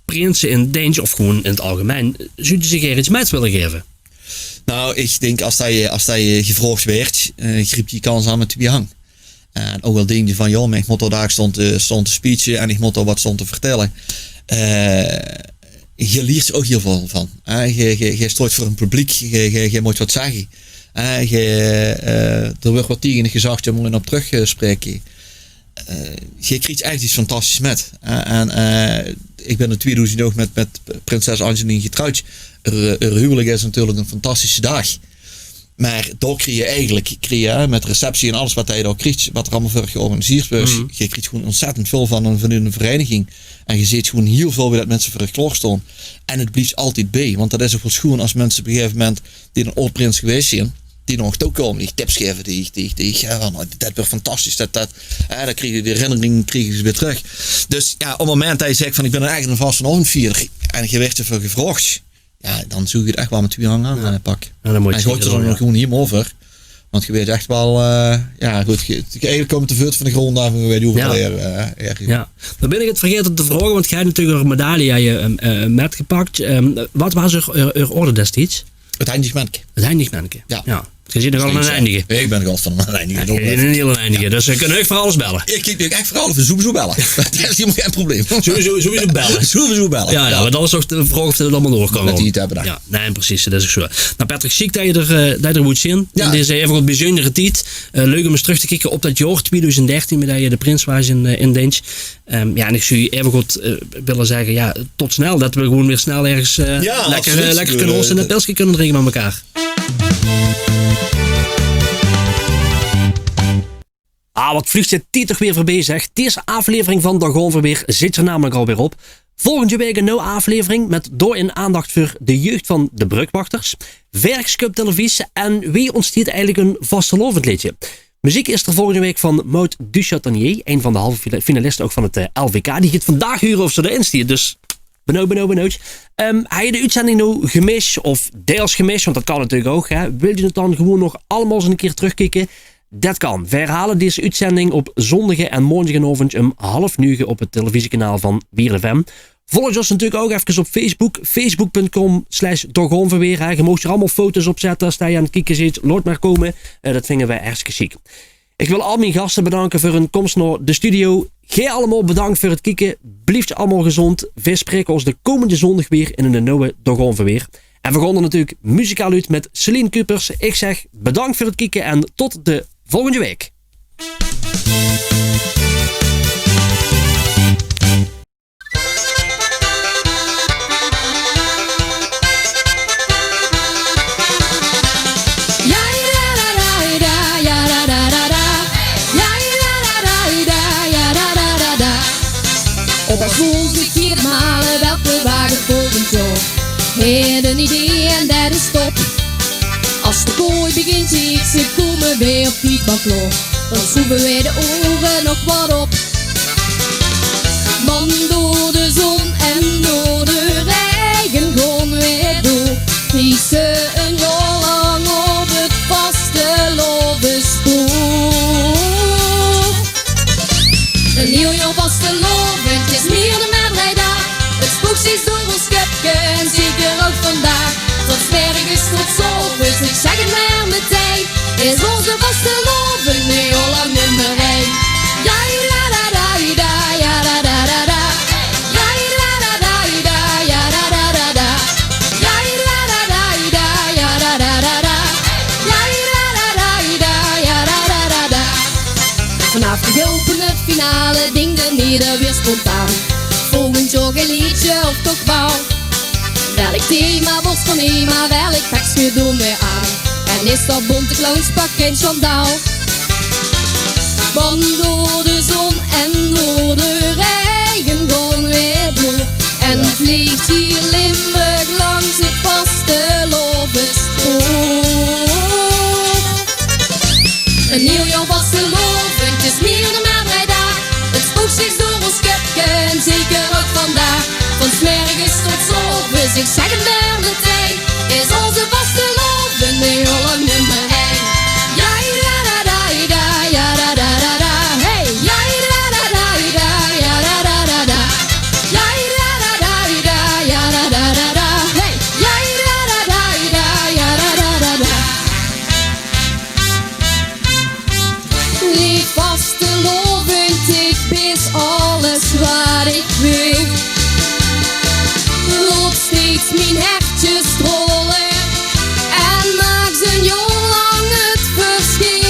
prinsen in Deentje, of gewoon in het algemeen, zou je zich er iets mee willen geven? Nou, ik denk als je gevraagd werd, griep die kans aan met te behang. En ook wel denk je van, ik moet er daar stond te speechen en ik moet er wat stond te vertellen. Je leert er ook heel veel van. Je staat voor een publiek, je moet wat zeggen. Er wordt wat tegen gezegd, je moet op terug spreken. Je krijgt echt iets fantastisch met. Ik ben in 2000 ook met prinses Angeline getrouwd. Haar huwelijk is natuurlijk een fantastische dag. Maar daar krijg je met receptie en alles wat hij daar krijgt, wat er allemaal voor georganiseerd wordt. Je krijgt gewoon ontzettend veel van een vereniging. En je ziet gewoon heel veel bij dat mensen voor het klaar staan. En het blijft altijd bij. Want dat is ook wel schoon als mensen op een gegeven moment die een oud prins geweest zijn. die nog toekomen, die tips geven, dat wordt fantastisch. Dan krijg je de herinnering weer terug. Dus ja, op het moment dat je zegt van ik ben eigenlijk een vastelovendvierder en je werd ervoor gevraagd, ja, dan zoek je het echt wel met 2 handen aan het pak. Ja, dan en gooit je er dan gewoon hier over. Want je weet echt wel, eigenlijk komt de vuurt van de grond af en weet je hoeveel Ja, dan ben ik het vergeten te vragen, want jij hebt natuurlijk een medaille metgepakt. Wat was er orde destijds? Het Heindichmenke. Het Heindichmenke. Ja. Je zit nog al een eindige. Ik ben gast van een eindige. Ja, een hele eindige. Dus je kunt echt voor alles bellen. Ik kijk echt voor alles. Sowieso bellen. Dat is helemaal geen probleem. Sowieso bellen. Sowieso bellen. Ja, want dat is toch de vraag of het allemaal door kan. Met die te hebben dan. Ja, nee, precies. Dat is ook zo. Nou, Patrick, ziek dat je er moet zien. Ja. In deze even wat bijzondere tijd. Leuk om eens terug te kijken op dat jaar 2013, met dat je de prins was in Deensch. En ik zou je even goed willen zeggen, ja, tot snel. Dat we gewoon weer snel ergens lekker kunnen ons in het pilsje kunnen drinken met elkaar. Wat vliegt het die toch weer voorbij, zeg. Deze aflevering van Dan gaan we weer zit er namelijk alweer op. Volgende week een nieuwe aflevering met door in aandacht voor de jeugd van de Brugwachters, Werkscup televisie en wie ontstiert eigenlijk een vastelovend liedje. Muziek is er volgende week van Maud Duchatanier, een van de halve finalisten ook van het LVK. Die gaat vandaag huren of ze erin stiert, dus benauwd. Heb je de uitzending nou gemist of deels gemist, want dat kan natuurlijk ook. Hè? Wil je het dan gewoon nog allemaal eens een keer terugkijken? Dat kan. We herhalen deze uitzending op zondag en morgenavond om 8:30 op het televisiekanaal van WierFM. Volg ons natuurlijk ook even op Facebook. Facebook.com/doorgaanverweer. Je mag er allemaal foto's op zetten als je aan het kijken zit. Laat maar komen. Dat vinden wij hartstikke chic. Ik wil al mijn gasten bedanken voor hun komst naar de studio. Gij allemaal bedankt voor het kijken. Blijf allemaal gezond. We spreken ons de komende zondag weer in een nieuwe Doorgaanverweer. En we gaan er natuurlijk muzikaal uit met Celine Kupers. Ik zeg bedankt voor het kijken en tot de volgende week. Op als volgende keer malen welke wagen volgend jaar. Heer een idee en dat is top. Als de kooi begint ze komen weer op die baklop. Dan schroeven we de oren nog wat op. Man door de zon en door de regen gaan we door. Gießen een jaar lang op het vastelovenspoor. Een nieuw jaar vastelovend is meer dan maar 3 dagen. Het spook is door ons schepje en zeker ook vandaag. Tot ergens tot zoveel, ik zeg het maar meteen. Is onze vastelovend nu al lang nummer 1. Ja da da da da, ja da da da da. Ja da da da da, ja da da da da. Ja da da da da, ja da da da da. Ja da da da da, ja da da da da. Vanaf de opene finale ding de ieder weer spontaan. Volgend jaar geen liedje of toch wou. Welk thema wordt van Ema, welk tekstje doen we aan? En is dat bonte clownspak geen schandaal? Want door de zon en door de regen gaan we door. En vliegt hier Limburg langs het vastelovenspoor. Een nieuw jaar vastelovend is meer dan maar 3 dagen. Het spook is door ons schepje en zeker ook vandaag. Van 's morgens tot 's ovens, ik zeg het maar meteen. Is onze vastelovend nu al lang nummer 1. Ja da da da da, ja da da da da. Hey, ja da da da da, ja da da da da. Ja da da da da, ja da da da da. Hey, ja da da da da, ja da da da da. Lief vastelovend, ik mis alles wat ik wil. Laat steeds mijn hertjes rollen en maak ze een jaar lang het verschil.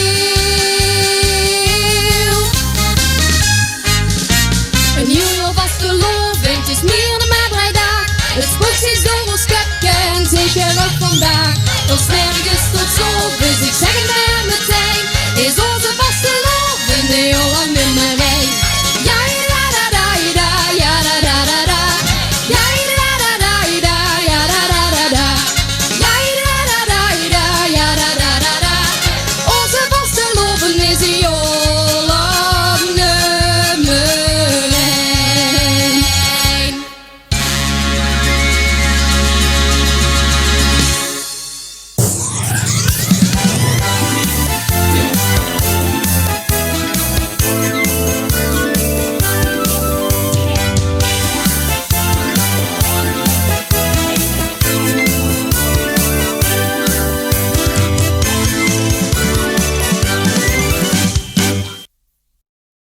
Een nieuw jaar vastelovend is meer dan maar 3 dagen. Het spook is door ons schepje en zeker ook vandaag. Tot sterke